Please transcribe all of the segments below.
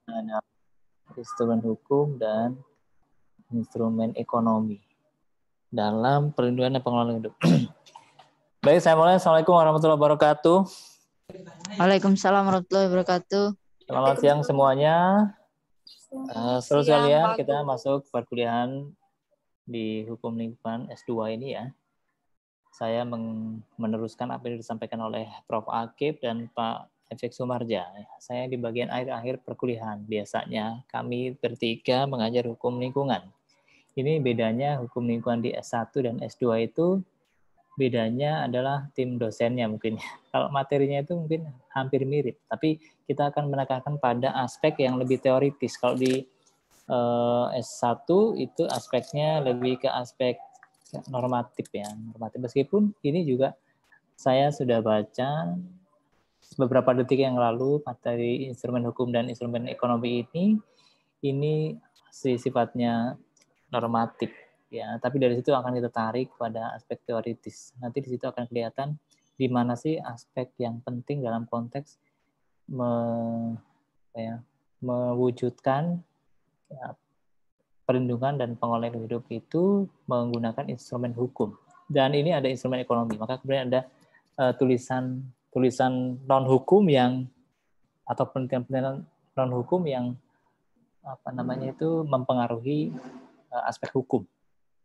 Ada instrumen hukum dan instrumen ekonomi dalam perlindungan dan pengelolaan hidup. Baik, saya mulai. Assalamualaikum warahmatullahi wabarakatuh. Waalaikumsalam warahmatullahi wabarakatuh. Selamat siang semuanya. Seru sekalian kita masuk perkuliahan di Hukum Lingkungan S2 ini ya. Saya meneruskan apa yang disampaikan oleh Prof. Akib dan Pak Efek Sumarja. Saya di bagian akhir perkuliahan. Biasanya kami bertiga mengajar hukum lingkungan. Ini bedanya hukum lingkungan di S1 dan S2 itu bedanya adalah tim dosennya mungkin. Kalau materinya itu mungkin hampir mirip, tapi kita akan menekankan pada aspek yang lebih teoritis. Kalau di S1 itu aspeknya lebih ke aspek normatif ya, normatif. Meskipun ini juga saya sudah baca beberapa detik yang lalu materi instrumen hukum dan instrumen ekonomi ini sifatnya normatif ya, tapi dari situ akan kita tarik pada aspek teoritis. Nanti di situ akan kelihatan di mana sih aspek yang penting dalam konteks mewujudkan ya, perlindungan dan pengelolaan hidup itu menggunakan instrumen hukum. Dan ini ada instrumen ekonomi. Maka kemudian ada tulisan non hukum yang atau penelitian non hukum yang mempengaruhi aspek hukum.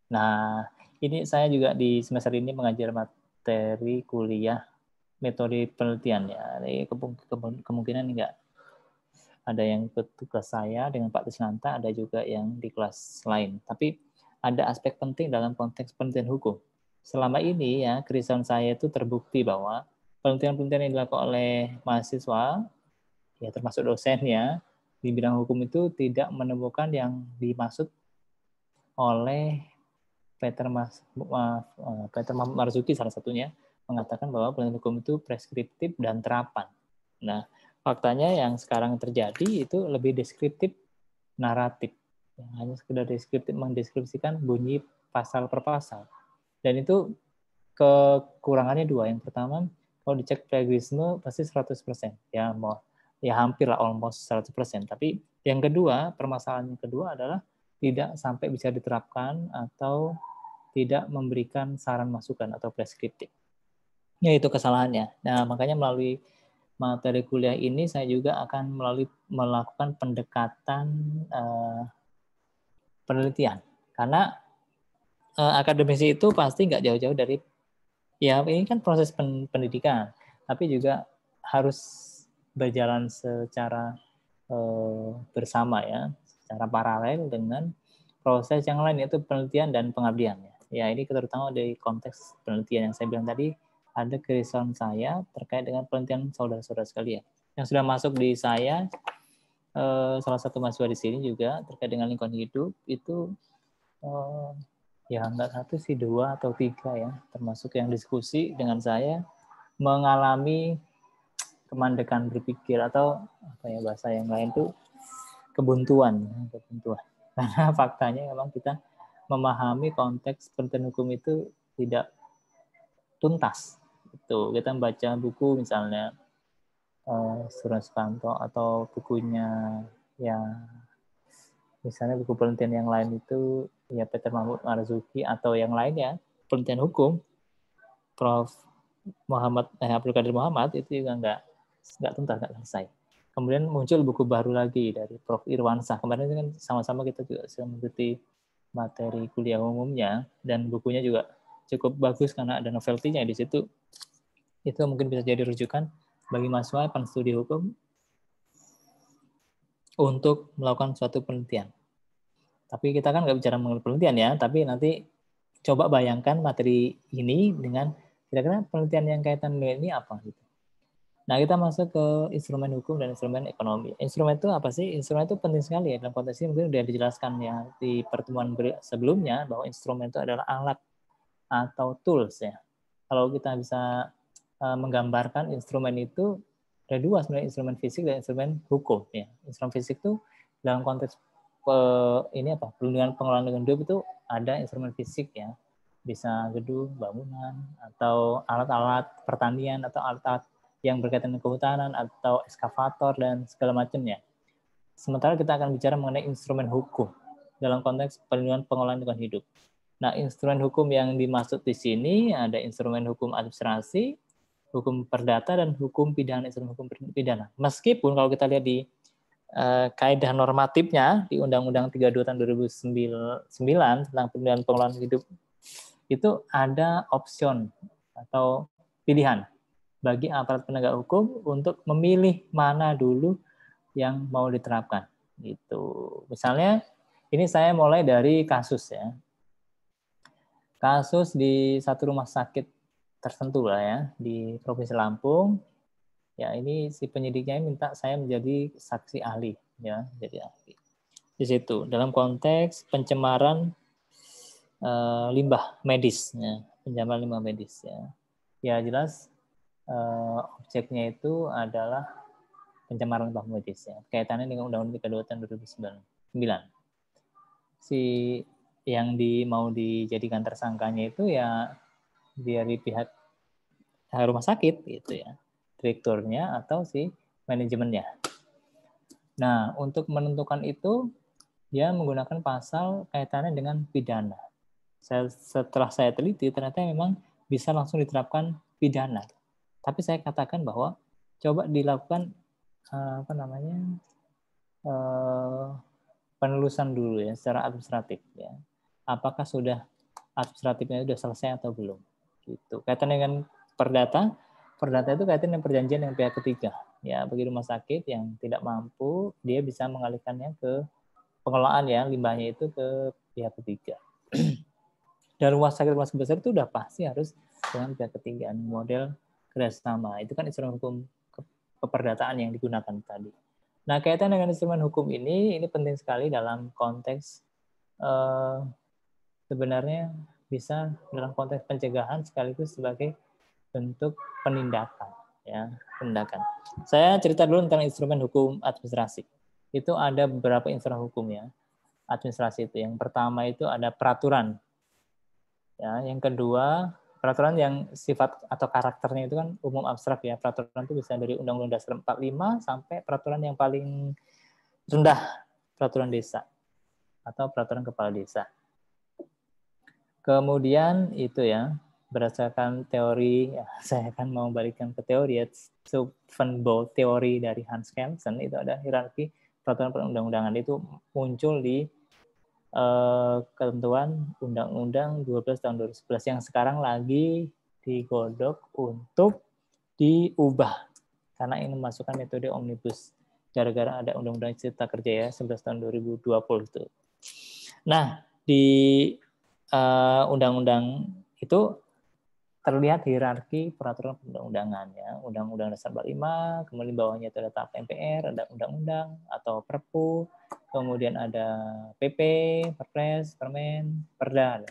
Nah, ini saya juga di semester ini mengajar materi kuliah metode penelitian ya. Ini kemungkinan enggak ada yang ke kelas saya dengan Pak Tisnanta, ada juga yang di kelas lain. Tapi ada aspek penting dalam konteks penelitian hukum. Selama ini ya, kerisauan saya itu terbukti bahwa penelitian-penelitian yang dilakukan oleh mahasiswa, ya termasuk dosennya, di bidang hukum itu tidak menemukan yang dimaksud oleh Peter Marzuki salah satunya, mengatakan bahwa penelitian hukum itu preskriptif dan terapan. Nah, faktanya yang sekarang terjadi itu lebih deskriptif naratif. Yang hanya sekedar deskriptif mendeskripsikan bunyi pasal per pasal. Dan itu kekurangannya dua. Yang pertama, kalau dicek plagiarisme pasti 100%. Ya, hampir lah almost 100%. Tapi yang kedua, permasalahan yang kedua adalah tidak sampai bisa diterapkan atau tidak memberikan saran masukan atau preskriptif. Ya, itu kesalahannya. Nah, makanya melalui materi kuliah ini saya juga akan melakukan pendekatan penelitian. Karena akademisi itu pasti nggak jauh-jauh dari, ya ini kan proses pendidikan, tapi juga harus berjalan secara bersama ya, secara paralel dengan proses yang lain, yaitu penelitian dan pengabdian. Ya, ini terutama dari konteks penelitian yang saya bilang tadi, ada kerisauan saya terkait dengan penelitian saudara-saudara sekalian. Yang sudah masuk di saya, salah satu mahasiswa di sini juga terkait dengan lingkungan hidup, itu ya enggak satu sih, 2 atau 3 ya, termasuk yang diskusi dengan saya, mengalami kemandekan berpikir atau apa ya bahasa yang lain tuh kebuntuan. Karena faktanya memang kita memahami konteks penelitian hukum itu tidak tuntas. Itu kita membaca buku misalnya Suran Sukanto atau bukunya ya misalnya buku penelitian yang lain itu ya Peter Marzuki atau yang lainnya penelitian hukum Prof. Abdul Qadir Muhammad itu juga nggak tuntas, nggak selesai. Kemudian muncul buku baru lagi dari Prof. Irwansah. Kemarin kan sama-sama kita juga sudah mengikuti materi kuliah umumnya, dan bukunya juga cukup bagus karena ada novelty-nya di situ. Itu mungkin bisa jadi rujukan bagi mahasiswa penstudi hukum untuk melakukan suatu penelitian. Tapi kita kan nggak bicara mengenai penelitian ya, tapi nanti coba bayangkan materi ini dengan kira-kira penelitian yang kaitan dengan ini apa gitu. Nah, kita masuk ke instrumen hukum dan instrumen ekonomi. Instrumen itu apa sih? Instrumen itu penting sekali ya. Dalam konteks ini mungkin sudah dijelaskan ya di pertemuan sebelumnya bahwa instrumen itu adalah alat atau tools ya. Kalau kita bisa menggambarkan instrumen itu ada dua sebenarnya, instrumen fisik dan instrumen hukum ya. Instrumen fisik itu dalam konteks perlindungan pengelolaan lingkungan hidup itu ada instrumen fisik ya. Bisa gedung, bangunan, atau alat-alat pertanian, atau alat-alat yang berkaitan dengan kehutanan, atau eskavator dan segala macamnya. Sementara kita akan bicara mengenai instrumen hukum dalam konteks perlindungan pengelolaan lingkungan hidup. Nah, instrumen hukum yang dimaksud di sini ada instrumen hukum administrasi, hukum perdata, dan hukum pidana, instrumen hukum pidana. Meskipun kalau kita lihat di kaidah normatifnya di Undang-Undang 32 tahun 2009 tentang perlindungan pengelolaan hidup itu ada option atau pilihan bagi aparat penegak hukum untuk memilih mana dulu yang mau diterapkan. Gitu. Misalnya ini saya mulai dari kasus ya. Kasus di satu rumah sakit tertentu lah ya di Provinsi Lampung. Ya ini si penyidiknya minta saya menjadi saksi ahli ya, jadi ahli. Di situ dalam konteks pencemaran limbah medis ya, pencemaran limbah medis ya. Ya jelas objeknya itu adalah pencemaran limbah medis ya. Kaitannya dengan Undang-Undang 32 tahun 2009. Si yang mau dijadikan tersangkanya itu ya dari pihak rumah sakit gitu ya, direkturnya atau si manajemennya. Nah, untuk menentukan itu dia menggunakan pasal kaitannya dengan pidana. Setelah saya teliti ternyata memang bisa langsung diterapkan pidana. Tapi saya katakan bahwa coba dilakukan penelusuran dulu ya secara administratif ya. Apakah sudah administratifnya sudah selesai atau belum? Gitu. Kaitan dengan perdata itu kaitan dengan perjanjian dengan pihak ketiga. Ya, bagi rumah sakit yang tidak mampu, dia bisa mengalihkannya ke pengelolaan ya limbahnya itu ke pihak ketiga. Dan rumah sakit besar itu udah pasti harus dengan pihak ketiga model kerjasama. Itu kan instrumen hukum keperdataan yang digunakan tadi. Nah, kaitan dengan instrumen hukum ini penting sekali dalam konteks sebenarnya bisa dalam konteks pencegahan sekaligus sebagai bentuk penindakan ya, penindakan. Saya cerita dulu tentang instrumen hukum administrasi. Itu ada beberapa instrumen hukum ya administrasi itu. Yang pertama itu ada peraturan. Ya, yang kedua peraturan yang sifat atau karakternya itu kan umum abstrak ya. Peraturan itu bisa dari Undang-Undang Dasar 45 sampai peraturan yang paling rendah, peraturan desa atau peraturan kepala desa. Kemudian itu ya, berdasarkan teori, ya, saya akan mau balikkan ke teori ya, Zumwalt teori dari Hans Kelsen, itu ada hierarki peraturan perundang-undangan itu muncul di ketentuan Undang-Undang 12 tahun 2011 yang sekarang lagi digodok untuk diubah karena ini memasukkan metode omnibus gara-gara ada Undang-Undang Cipta Kerja ya 11 tahun 2020 itu. Nah, di undang-undang itu terlihat hierarki peraturan perundang-undangan ya. Undang-Undang Dasar 45, kemudian bawahnya itu ada tahap MPR, ada undang-undang atau Perpu, kemudian ada PP, Perpres, Permen, Perda.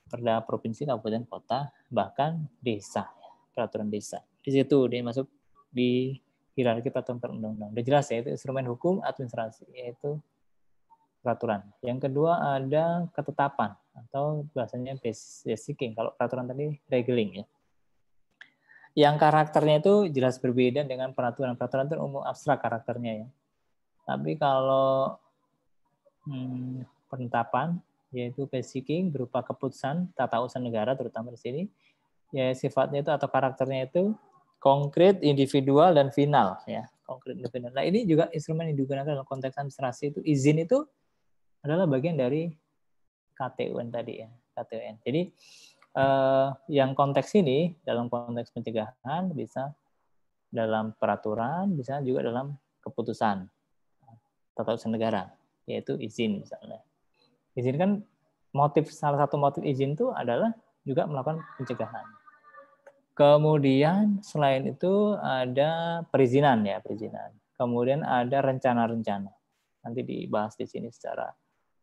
Perda provinsi, kabupaten, kota, bahkan desa, peraturan desa. Di situ dia masuk di hierarki peraturan perundang-undangan. Udah jelas ya, itu instrumen hukum administrasi, yaitu peraturan. Yang kedua ada ketetapan atau bahasanya basicing. Kalau peraturan tadi regeling ya. Yang karakternya itu jelas berbeda dengan peraturan. Peraturan itu umum abstrak karakternya ya. Tapi kalau penetapan yaitu basicing berupa keputusan tata usaha negara terutama di sini ya sifatnya itu atau karakternya itu konkret, individual dan final ya. Konkret dan final. Nah, ini juga instrumen yang digunakan dalam konteks administrasi itu izin itu adalah bagian dari KTUN tadi ya, KTUN. Jadi yang konteks ini dalam konteks pencegahan bisa dalam peraturan, bisa juga dalam keputusan tata usaha negara, yaitu izin misalnya. Izin kan salah satu motif izin itu adalah juga melakukan pencegahan. Kemudian selain itu ada perizinan ya, perizinan. Kemudian ada rencana-rencana. Nanti dibahas di sini secara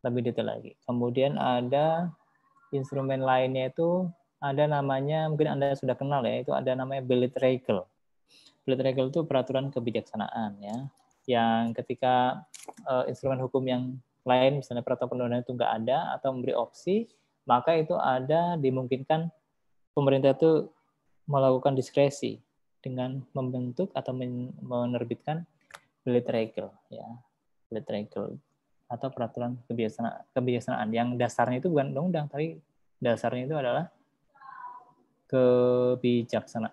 lebih detail lagi. Kemudian ada instrumen lainnya itu ada namanya, mungkin Anda sudah kenal ya, itu ada namanya Belit Regel. Belit Regel itu peraturan kebijaksanaan ya, yang ketika instrumen hukum yang lain, misalnya peraturan perundang-undangan itu nggak ada atau memberi opsi, maka itu ada dimungkinkan pemerintah itu melakukan diskresi dengan membentuk atau menerbitkan Blade Regal ya, Blade Regal atau peraturan kebijaksanaan yang dasarnya itu bukan undang-undang, tapi dasarnya itu adalah kebijaksanaan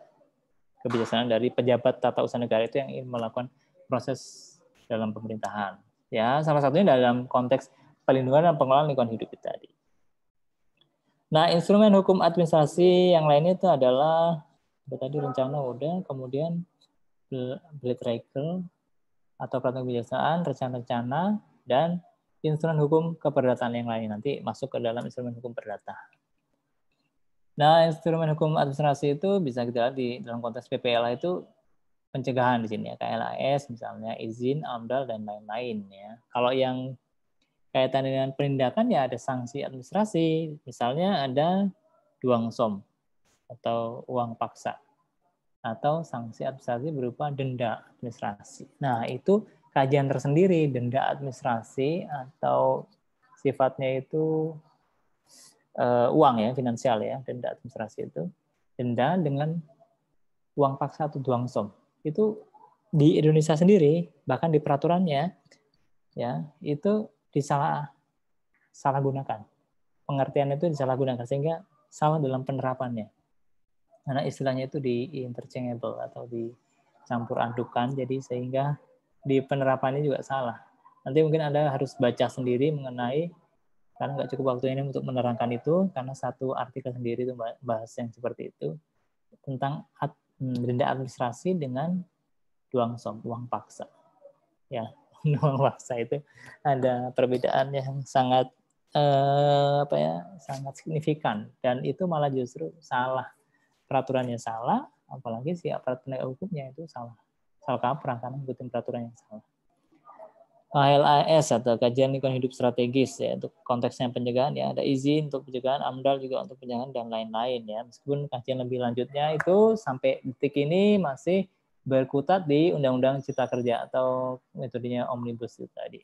dari pejabat tata usaha negara itu yang ingin melakukan proses dalam pemerintahan. Ya, salah satunya dalam konteks perlindungan dan pengelolaan lingkungan hidup itu tadi. Nah, instrumen hukum administrasi yang lainnya itu adalah tadi rencana udah, kemudian Blade Regal atau peraturan kebijaksanaan, rencana-rencana, dan instrumen hukum keperdataan yang lain nanti masuk ke dalam instrumen hukum perdata. Nah, instrumen hukum administrasi itu bisa kita lihat di dalam konteks PPLA itu pencegahan di sini ya, KLAS misalnya, izin, AMDAL, dan lain-lain ya. Kalau yang kaitan dengan penindakan ya ada sanksi administrasi, misalnya ada duang som atau uang paksa, atau sanksi administrasi berupa denda administrasi. Nah, itu kajian tersendiri, denda administrasi atau sifatnya itu uang ya, finansial ya, denda administrasi itu. Denda dengan uang paksa atau duang som. Itu di Indonesia sendiri, bahkan di peraturannya, ya itu salah gunakan. Pengertian itu disalahgunakan, sehingga salah dalam penerapannya. Karena istilahnya itu di interchangeable atau dicampur adukan, jadi sehingga di penerapannya juga salah. Nanti mungkin Anda harus baca sendiri mengenai, karena nggak cukup waktu ini untuk menerangkan itu, karena satu artikel sendiri itu bahas yang seperti itu, tentang denda administrasi dengan duang som, uang paksa. Ya, uang paksa itu ada perbedaan yang sangat sangat signifikan, dan itu malah justru salah, peraturannya salah, apalagi si aparat penegak hukumnya itu salah kaprah karena ngikutin peraturan yang salah. KLAS atau kajian lingkungan hidup strategis ya, untuk konteksnya pencegahan ya, ada izin untuk pencegahan, AMDAL juga untuk pencegahan dan lain-lain ya. Meskipun kajian lebih lanjutnya itu sampai detik ini masih berkutat di Undang-Undang Cipta Kerja atau metodenya omnibus itu tadi.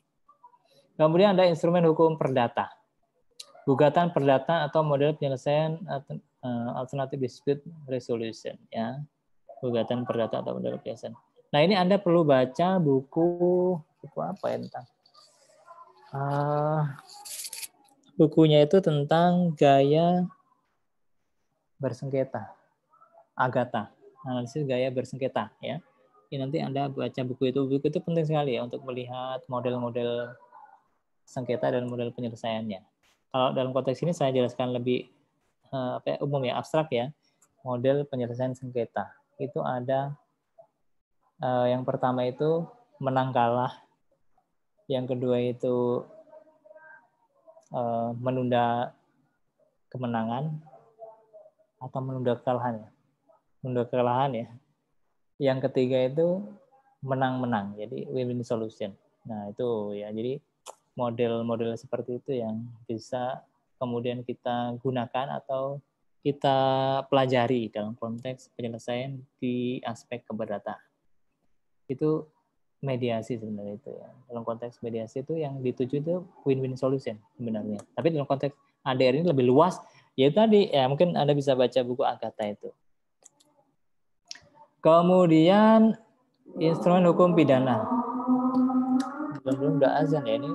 Kemudian ada instrumen hukum perdata, gugatan perdata atau model penyelesaian alternative dispute resolution ya, gugatan perdata atau model penyelesaian. Nah, ini Anda perlu baca buku apa ya tentang bukunya itu tentang gaya bersengketa, Agatha, analisis gaya bersengketa ya. Ini nanti Anda baca buku itu penting sekali ya untuk melihat model-model sengketa dan model penyelesaiannya. Kalau dalam konteks ini saya jelaskan lebih umum ya, abstrak ya. Model penyelesaian sengketa itu ada yang pertama itu menang kalah, yang kedua itu menunda kemenangan atau menunda kekalahan ya. Menunda kekalahan ya. Yang ketiga itu menang-menang, jadi win-win solution. Nah, itu ya, jadi model-model seperti itu yang bisa kemudian kita gunakan atau kita pelajari dalam konteks penyelesaian di aspek keberdataan. Itu mediasi sebenarnya itu ya. Dalam konteks mediasi itu yang dituju itu win-win solution sebenarnya. Tapi dalam konteks ADR ini lebih luas, ya tadi ya mungkin Anda bisa baca buku Agatha itu. Kemudian instrumen hukum pidana. Belum udah azan ya ini.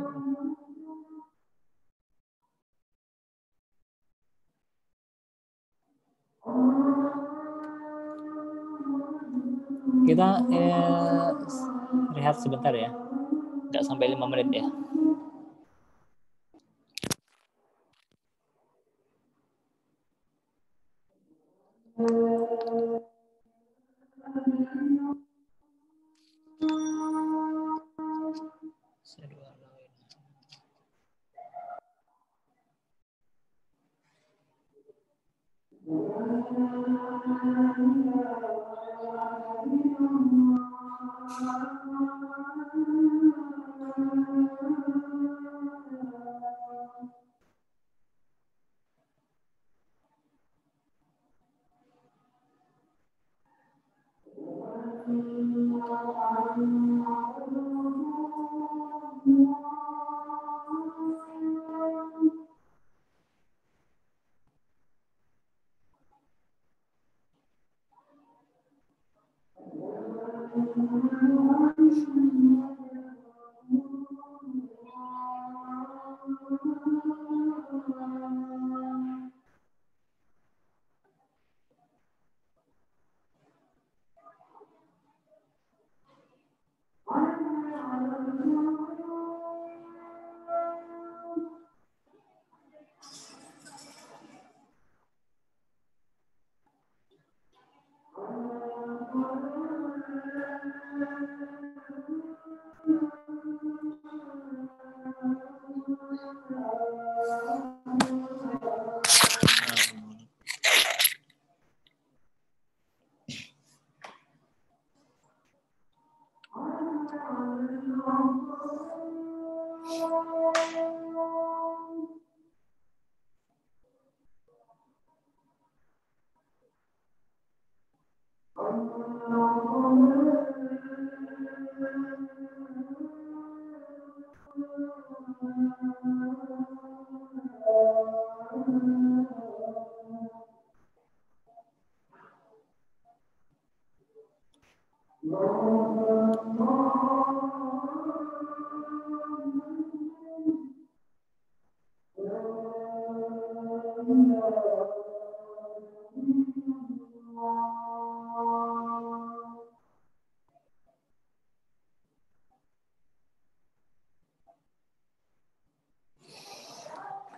Kita rehat sebentar ya. Nggak sampai 5 menit ya.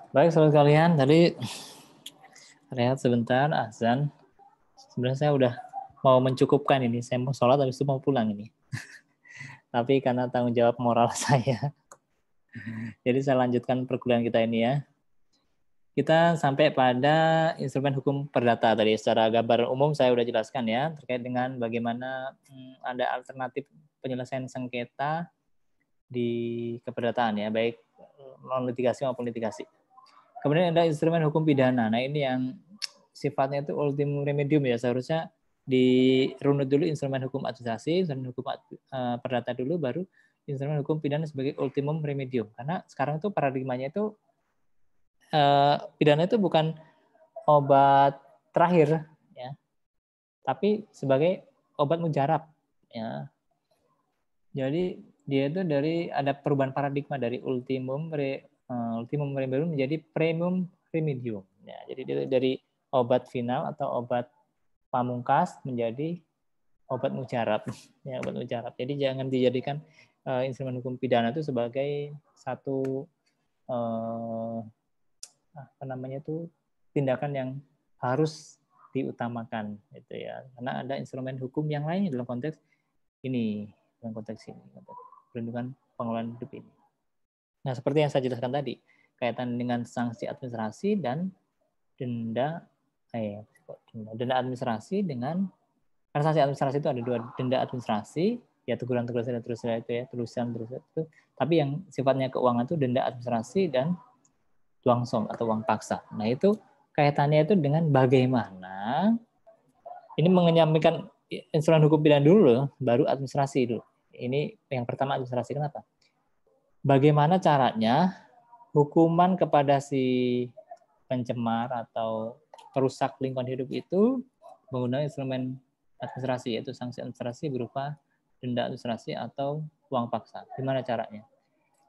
Baik, saudara kalian, tadi rehat sebentar, azan. Sebenarnya saya udah mau mencukupkan ini, saya mau sholat habis itu mau pulang ini. Tapi karena tanggung jawab moral saya, jadi saya lanjutkan perkuliahan kita ini ya. Kita sampai pada instrumen hukum perdata tadi. Secara gambar umum saya udah jelaskan ya, terkait dengan bagaimana ada alternatif penyelesaian sengketa di keperdataan ya, baik non litigasi maupun litigasi. Kemudian ada instrumen hukum pidana. Nah ini yang sifatnya itu ultimum remedium ya, seharusnya dirunut dulu instrumen hukum administrasi, instrumen hukum perdata dulu, baru instrumen hukum pidana sebagai ultimum remedium. Karena sekarang itu paradigmanya itu pidana itu bukan obat terakhir ya, tapi sebagai obat mujarab ya. Jadi dia itu dari ada perubahan paradigma dari ultimum remedium menjadi premium remedium. Ya, jadi dia dari obat final atau obat pamungkas menjadi obat mujarab. Ya, obat mujarab. Jadi jangan dijadikan instrumen hukum pidana itu sebagai satu tindakan yang harus diutamakan gitu ya. Karena ada instrumen hukum yang lain dalam konteks ini, perlindungan pengelolaan hidup ini. Nah, seperti yang saya jelaskan tadi, kaitan dengan sanksi administrasi dan denda administrasi dengan, karena sanksi administrasi itu ada dua, denda administrasi ya teguran itu ya, terusan itu, tapi yang sifatnya keuangan itu denda administrasi dan uang som atau uang paksa. Nah, itu kaitannya itu dengan bagaimana ini menyampaikan instrumen hukum pidana dulu, baru administrasi dulu. Ini yang pertama administrasi. Kenapa? Bagaimana caranya hukuman kepada si pencemar atau perusak lingkungan hidup itu menggunakan instrumen administrasi, yaitu sanksi administrasi berupa denda administrasi atau uang paksa. Gimana caranya?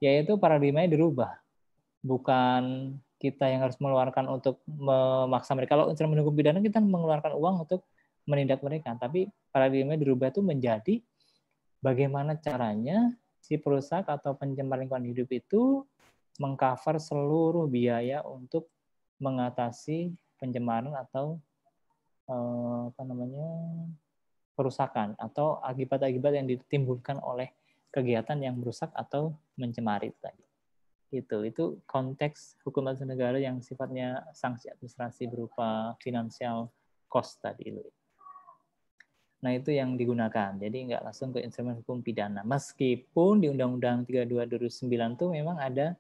Yaitu paradigmanya dirubah. Bukan kita yang harus mengeluarkan untuk memaksa mereka. Kalau instrumen hukum pidana kita mengeluarkan uang untuk menindak mereka, tapi paradigmanya dirubah itu menjadi bagaimana caranya si perusak atau pencemar lingkungan hidup itu mengcover seluruh biaya untuk mengatasi pencemaran atau perusakan atau akibat-akibat yang ditimbulkan oleh kegiatan yang merusak atau mencemari tadi. Itu konteks hukum atas negara yang sifatnya sanksi administrasi berupa financial cost tadi itu. Nah, itu yang digunakan. Jadi nggak langsung ke instrumen hukum pidana. Meskipun di Undang-Undang 32 2009 itu memang ada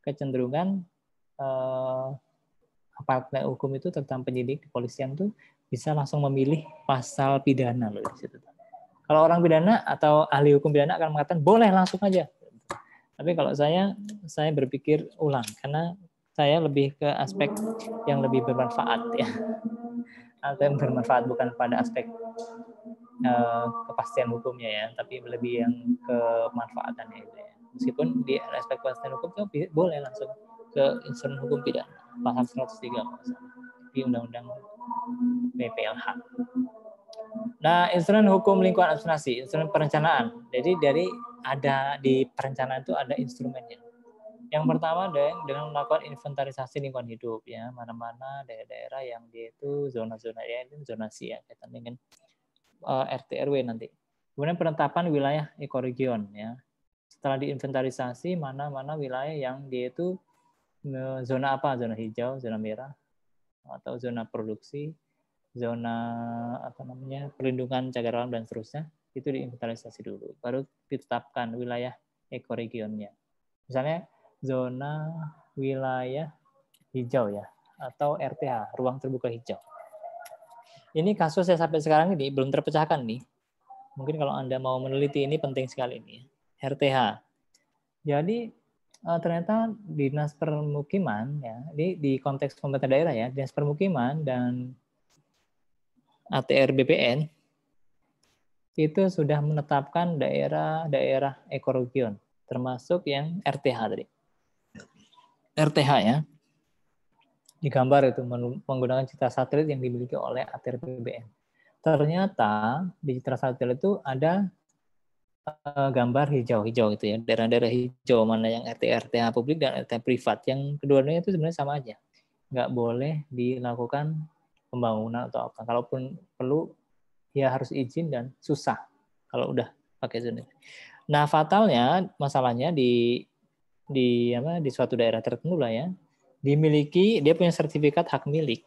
kecenderungan aparat hukum itu terutama penyidik di kepolisian tuh bisa langsung memilih pasal pidana loh di situ. Kalau orang pidana atau ahli hukum pidana akan mengatakan boleh langsung aja. Tapi kalau saya berpikir ulang karena saya lebih ke aspek yang lebih bermanfaat ya. Atau yang bermanfaat bukan pada aspek kepastian hukumnya ya, tapi lebih yang kemanfaatannya itu ya. Meskipun di aspek kepastian hukum itu boleh langsung ke instrumen hukum pidana pasal 103 di Undang-Undang PPLH. Nah, instrumen hukum lingkungan administrasi, instrumen perencanaan. Jadi ada di perencanaan itu ada instrumennya. Yang pertama dengan melakukan inventarisasi lingkungan hidup ya, mana-mana daerah-daerah yang dia itu zona-zona ya, ini zonasi ya, kaitan dengan RT RW nanti. Kemudian penetapan wilayah ekoregion ya. Setelah diinventarisasi mana-mana wilayah yang dia itu zona apa, zona hijau, zona merah, atau zona produksi, zona perlindungan cagar alam dan seterusnya, itu diinventarisasi dulu, baru ditetapkan wilayah ekoregionnya. Misalnya zona wilayah hijau ya, atau RTH, ruang terbuka hijau. Ini kasus yang sampai sekarang ini belum terpecahkan nih. Mungkin kalau Anda mau meneliti ini penting sekali ini. RTH. Jadi ternyata dinas permukiman ya, di konteks pemerintah daerah ya, dinas permukiman dan ATR BPN itu sudah menetapkan daerah-daerah ekoregion, termasuk yang RTH tadi. RTH ya, digambar itu menggunakan citra satelit yang dimiliki oleh ATR BPN. Ternyata di citra satelit itu ada gambar hijau-hijau itu ya, daerah-daerah hijau mana yang RTH publik dan RTH privat. Yang keduanya itu sebenarnya sama aja, nggak boleh dilakukan pembangunan atau apa. Kalaupun perlu, ya harus izin dan susah kalau udah pakai zona. Nah fatalnya, masalahnya di suatu daerah tertentu lah ya, dimiliki, dia punya sertifikat hak milik.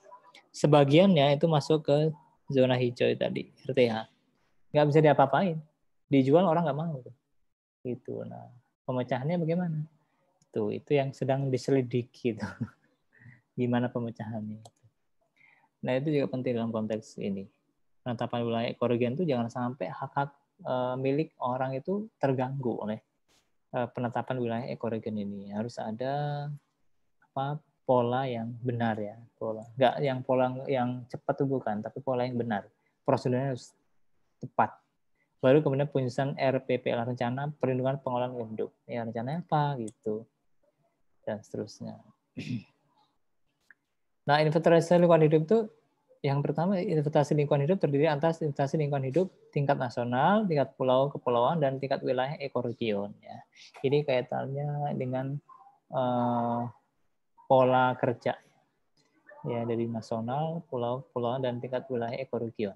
Sebagiannya itu masuk ke zona hijau tadi, RTH. Nggak bisa diapa-apain. Dijual orang nggak mau. Gitu. Nah, pemecahannya bagaimana? Itu yang sedang diselidiki. Gimana pemecahannya. Nah, itu juga penting dalam konteks ini. Penetapan wilayah ekoregion itu jangan sampai hak-hak milik orang itu terganggu oleh penetapan wilayah ekoregion ini. Harus ada pola yang benar ya, nggak yang pola yang cepat itu bukan, tapi pola yang benar. Prosedurnya harus tepat. Baru kemudian penyusunan RPPL, rencana perlindungan pengolahan lingkungan hidup. Ya rencananya apa gitu dan seterusnya. Nah, inventarisasi lingkungan hidup itu yang pertama, inventarisasi lingkungan hidup terdiri atas inventarisasi lingkungan hidup tingkat nasional, tingkat pulau kepulauan, dan tingkat wilayah ekoregion. Ya. Ini kaitannya dengan pola kerja ya dari nasional, pulau-pulau dan tingkat wilayah ekoregion.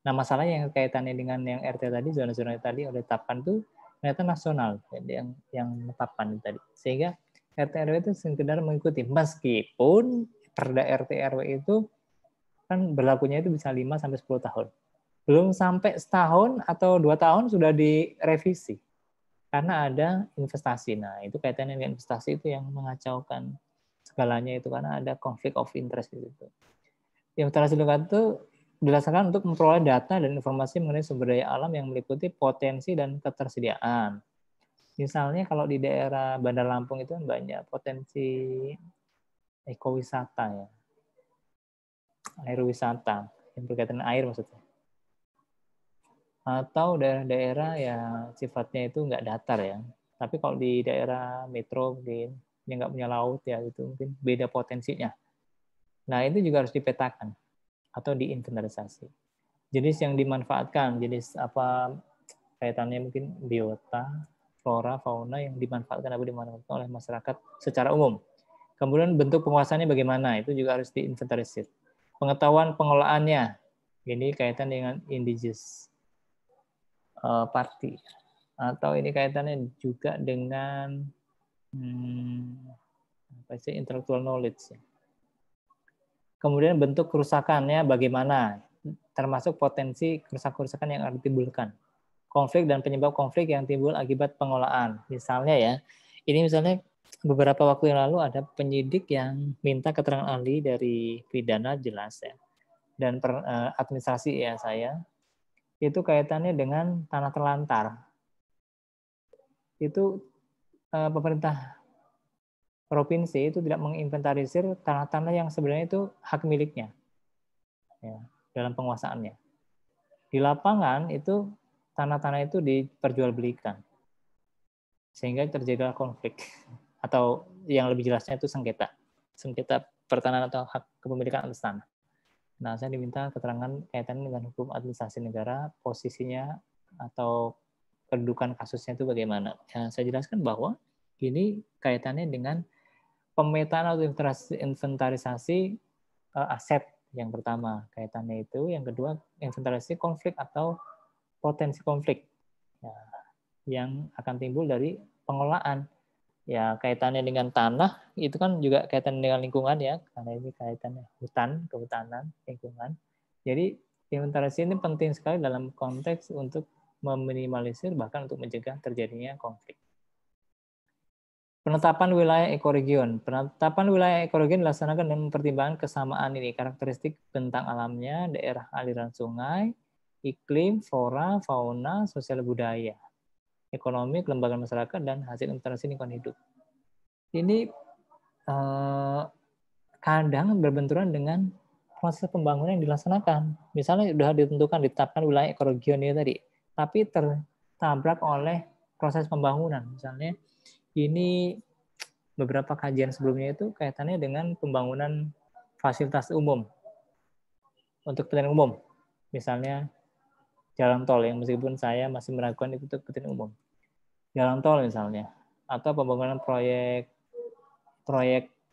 Nah, masalahnya yang kaitannya dengan yang RT tadi, zona-zona tadi oleh ditetapkan itu ternyata nasional yang menetapkan tadi. Sehingga RT RW itu sekedar mengikuti meskipun Perda RT RW itu kan berlakunya itu bisa 5 sampai 10 tahun. Belum sampai setahun atau 2 tahun sudah direvisi. Karena ada investasi. Nah, itu kaitannya dengan investasi itu yang mengacaukan segalanya itu karena ada konflik of interest itu. Inventarisasi lingkungan itu dilaksanakan untuk memperoleh data dan informasi mengenai sumber daya alam yang meliputi potensi dan ketersediaan. Misalnya kalau di daerah Bandar Lampung itu banyak potensi ekowisata ya, air wisata yang berkaitan dengan air maksudnya. Atau daerah-daerah yang sifatnya itu nggak datar ya. Tapi kalau di daerah metro mungkin yang nggak punya laut ya itu mungkin beda potensinya. Nah itu juga harus dipetakan atau diinventarisasi. Jenis yang dimanfaatkan, jenis apa kaitannya mungkin biota, flora, fauna yang dimanfaatkan atau dimanfaatkan oleh masyarakat secara umum. Kemudian bentuk penguasaannya bagaimana, itu juga harus diinventarisir. Pengetahuan pengelolaannya, ini kaitan dengan indigenous party. Atau ini kaitannya juga dengan intellectual knowledge. Kemudian bentuk kerusakannya bagaimana, termasuk potensi kerusakan yang akan ditimbulkan. Konflik dan penyebab konflik yang timbul akibat pengelolaan. Misalnya ya, ini misalnya beberapa waktu yang lalu ada penyidik yang minta keterangan ahli dari pidana jelas ya, dan administrasi ya saya, itu kaitannya dengan tanah terlantar. Itu pemerintah provinsi itu tidak menginventarisir tanah-tanah yang sebenarnya itu hak miliknya ya, dalam penguasaannya. Di lapangan itu tanah-tanah itu diperjualbelikan sehingga terjadi konflik atau yang lebih jelasnya itu sengketa pertanahan atau hak kepemilikan atas tanah. Nah, saya diminta keterangan kaitannya dengan hukum administrasi negara, posisinya atau kedudukan kasusnya itu bagaimana. Ya, saya jelaskan bahwa ini kaitannya dengan pemetaan atau inventarisasi aset yang pertama kaitannya itu, yang kedua inventarisasi konflik atau potensi konflik yang akan timbul dari pengelolaan. Ya, kaitannya dengan tanah itu kan juga kaitan dengan lingkungan ya, karena ini kaitannya hutan, kehutanan, lingkungan. Jadi inventarisasi ini penting sekali dalam konteks untuk meminimalisir bahkan untuk mencegah terjadinya konflik. Penetapan wilayah ekoregion. Penetapan wilayah ekoregion dilaksanakan dengan mempertimbangkan kesamaan ini, karakteristik bentang alamnya, daerah aliran sungai, iklim, flora, fauna, sosial budaya, ekonomi, kelembagaan masyarakat, dan hasil interaksi lingkungan hidup. Ini kadang berbenturan dengan proses pembangunan yang dilaksanakan. Misalnya sudah ditentukan, ditetapkan wilayah ekoregion ini tadi, tapi tertabrak oleh proses pembangunan. Misalnya ini beberapa kajian sebelumnya itu kaitannya dengan pembangunan fasilitas umum untuk kepentingan umum. Misalnya jalan tol yang meskipun saya masih meragukan itu untuk kepentingan umum. Jalan tol misalnya, atau pembangunan proyek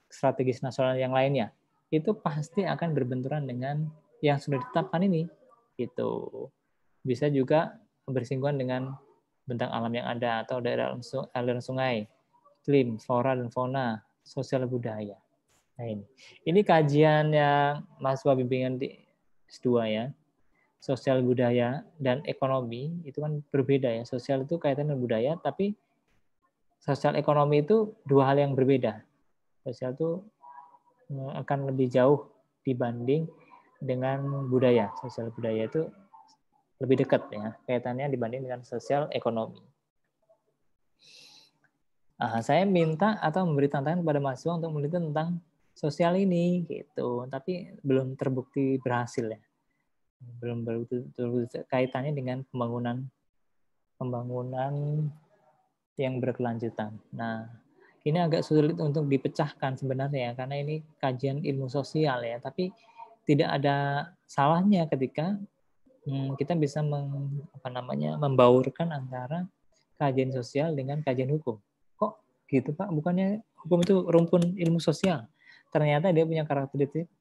strategis nasional yang lainnya, itu pasti akan berbenturan dengan yang sudah ditetapkan ini. Gitu. Bisa juga bersinggungan dengan bentang alam yang ada atau daerah aliran sungai, iklim, flora dan fauna, sosial budaya. Nah ini kajian yang mahasiswa bimbingan di S2 ya. Sosial budaya dan ekonomi itu kan berbeda ya. Sosial itu kaitan dengan budaya, tapi sosial ekonomi itu dua hal yang berbeda. Sosial itu akan lebih jauh dibanding dengan budaya. Sosial budaya itu lebih dekat ya kaitannya dibanding dengan sosial ekonomi. Saya minta atau memberi tantangan kepada mahasiswa untuk meneliti tentang sosial ini gitu, tapi belum terbukti berhasil ya. Belum terbukti kaitannya dengan pembangunan yang berkelanjutan. Nah, ini agak sulit untuk dipecahkan sebenarnya karena ini kajian ilmu sosial ya, tapi tidak ada salahnya ketika kita bisa membaurkan antara kajian sosial dengan kajian hukum. Kok gitu Pak? Bukannya hukum itu rumpun ilmu sosial? Ternyata dia punya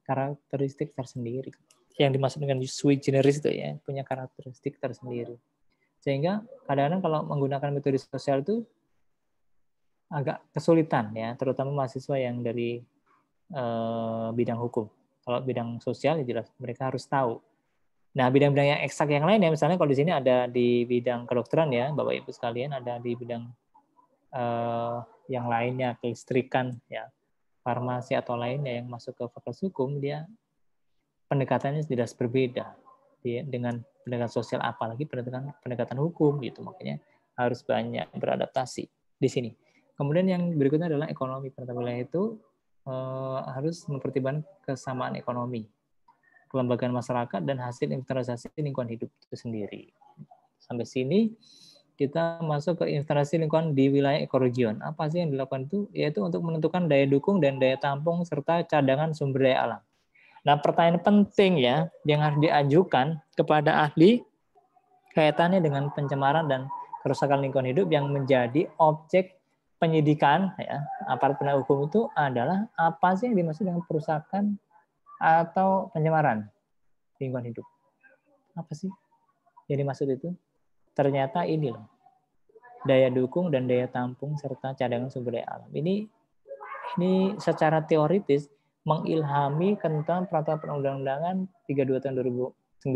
karakteristik tersendiri. Yang dimaksud dengan sui generis itu ya, punya karakteristik tersendiri. Sehingga kadang-kadang kalau menggunakan metode sosial itu agak kesulitan ya, terutama mahasiswa yang dari bidang hukum. Kalau bidang sosial ya jelas mereka harus tahu. Nah, bidang-bidang yang eksak yang lain ya, misalnya kalau di sini ada di bidang kedokteran ya, Bapak Ibu sekalian, ada di bidang yang lainnya, kelistrikan ya, farmasi atau lainnya yang masuk ke fakultas hukum, dia pendekatannya jelas berbeda dengan pendekatan sosial, apalagi pendekatan hukum gitu. Makanya harus banyak beradaptasi di sini. Kemudian yang berikutnya adalah ekonomi. Penata wilayah itu harus mempertimbangkan kesamaan ekonomi, kelembagaan masyarakat, dan hasil inventarisasi lingkungan hidup itu sendiri. Sampai sini kita masuk ke inventarisasi lingkungan di wilayah ekoregion. Apa sih yang dilakukan itu? Yaitu untuk menentukan daya dukung dan daya tampung serta cadangan sumber daya alam. Nah, pertanyaan penting ya yang harus diajukan kepada ahli kaitannya dengan pencemaran dan kerusakan lingkungan hidup yang menjadi objek penyidikan ya aparat penegak hukum itu adalah apa sih yang dimaksud dengan perusakan atau pencemaran lingkungan hidup. Apa sih yang dimaksud itu? Ternyata ini loh, daya dukung dan daya tampung serta cadangan sumber daya alam. Ini secara teoritis mengilhami tentang peraturan perundang-undangan 32 tahun 2009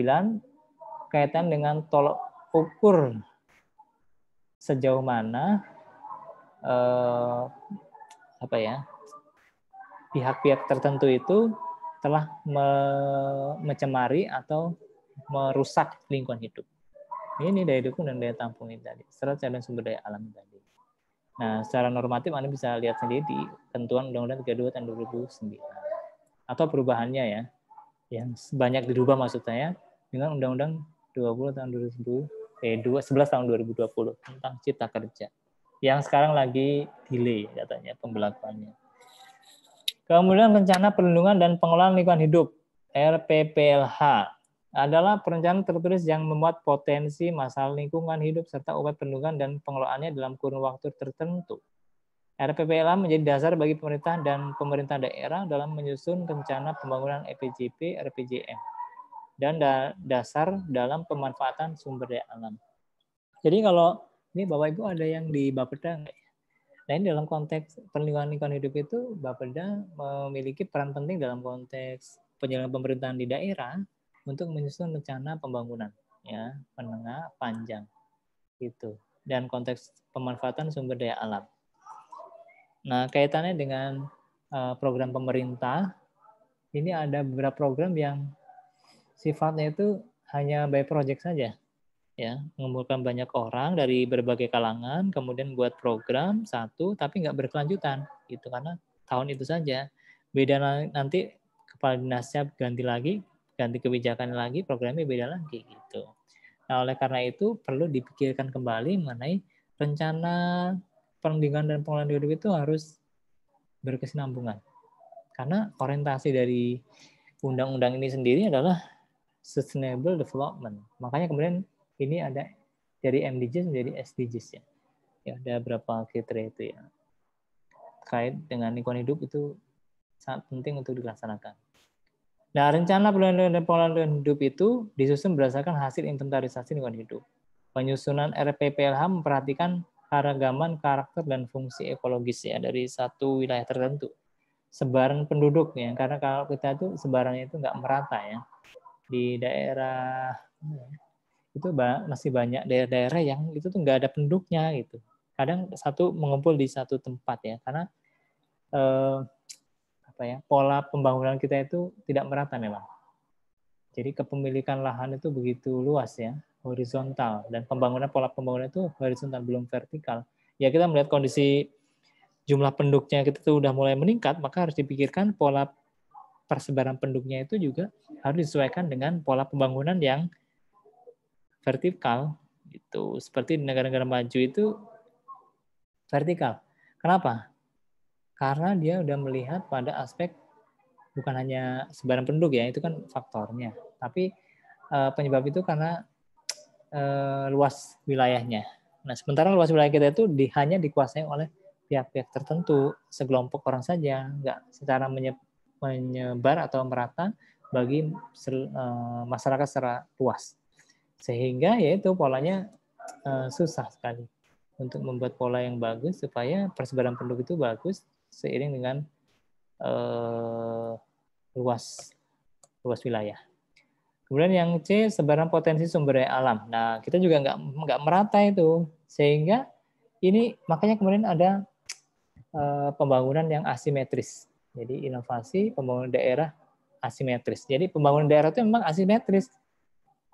kaitan dengan tolok ukur sejauh mana pihak-pihak tertentu itu telah mencemari atau merusak lingkungan hidup. Ini daya dukung dan daya tampung ini tadi, serta cadangan sumber daya alam tadi. Nah, secara normatif Anda bisa lihat sendiri di ketentuan Undang-Undang 32 tahun 2009 atau perubahannya ya, yang banyak dirubah maksud saya dengan Undang-Undang 11 tahun 2020 tentang Cipta Kerja yang sekarang lagi delay katanya pemberlakuannya. Kemudian rencana perlindungan dan pengelolaan lingkungan hidup RPPLH adalah perencanaan tertulis yang memuat potensi masalah lingkungan hidup serta upaya perlindungan dan pengelolaannya dalam kurun waktu tertentu. RPPLH menjadi dasar bagi pemerintah dan pemerintah daerah dalam menyusun rencana pembangunan EPJP, RPJM. dan dasar dalam pemanfaatan sumber daya alam. Jadi kalau ini Bapak Ibu ada yang di Bapeda nggak? Nah ini dalam konteks perlindungan lingkungan hidup itu Bapeda memiliki peran penting dalam konteks penyelenggaraan pemerintahan di daerah untuk menyusun rencana pembangunan ya menengah panjang itu dan konteks pemanfaatan sumber daya alam. Nah kaitannya dengan program pemerintah ini ada beberapa program yang sifatnya itu hanya by project saja, ya, mengumpulkan banyak orang dari berbagai kalangan, kemudian buat program satu, tapi nggak berkelanjutan, gitu karena tahun itu saja. Beda nanti kepala dinasnya ganti lagi, ganti kebijakan lagi, programnya beda lagi, gitu. Nah, oleh karena itu perlu dipikirkan kembali mengenai rencana perlindungan dan pengelolaan hidup itu harus berkesinambungan. Karena orientasi dari undang-undang ini sendiri adalah sustainable development. Makanya kemudian ini ada dari MDGs menjadi SDGs ya. Ya ada berapa kriteria itu ya. Terkait dengan lingkungan hidup itu sangat penting untuk dilaksanakan. Nah, rencana perlindungan dan pengelolaan hidup itu disusun berdasarkan hasil inventarisasi lingkungan hidup. Penyusunan RPPLH memperhatikan keragaman karakter dan fungsi ekologis ya dari satu wilayah tertentu. Sebaran penduduk ya, karena kalau kita itu sebarannya itu nggak merata ya. Di daerah itu masih banyak daerah-daerah yang itu tuh nggak ada penduduknya gitu. Kadang satu mengumpul di satu tempat ya, karena pola pembangunan kita itu tidak merata memang. Jadi kepemilikan lahan itu begitu luas ya, horizontal, dan pola pembangunan itu horizontal belum vertikal. Ya kita melihat kondisi jumlah penduduknya kita tuh udah mulai meningkat, maka harus dipikirkan pola persebaran penduduknya itu juga harus disesuaikan dengan pola pembangunan yang vertikal. Itu seperti di negara-negara maju itu vertikal. Kenapa? Karena dia udah melihat pada aspek bukan hanya sebaran penduduk ya, itu kan faktornya. Tapi penyebab itu karena luas wilayahnya. Nah, sementara luas wilayah kita itu hanya dikuasai oleh pihak-pihak tertentu, sekelompok orang saja, nggak secara menyebar atau merata bagi masyarakat secara luas. Sehingga yaitu polanya susah sekali untuk membuat pola yang bagus supaya persebaran penduduk itu bagus seiring dengan luas wilayah. Kemudian yang C, sebaran potensi sumber daya alam. Nah, kita juga nggak merata itu, sehingga ini makanya kemudian ada pembangunan yang asimetris. Jadi inovasi pembangunan daerah asimetris. Jadi pembangunan daerah itu memang asimetris,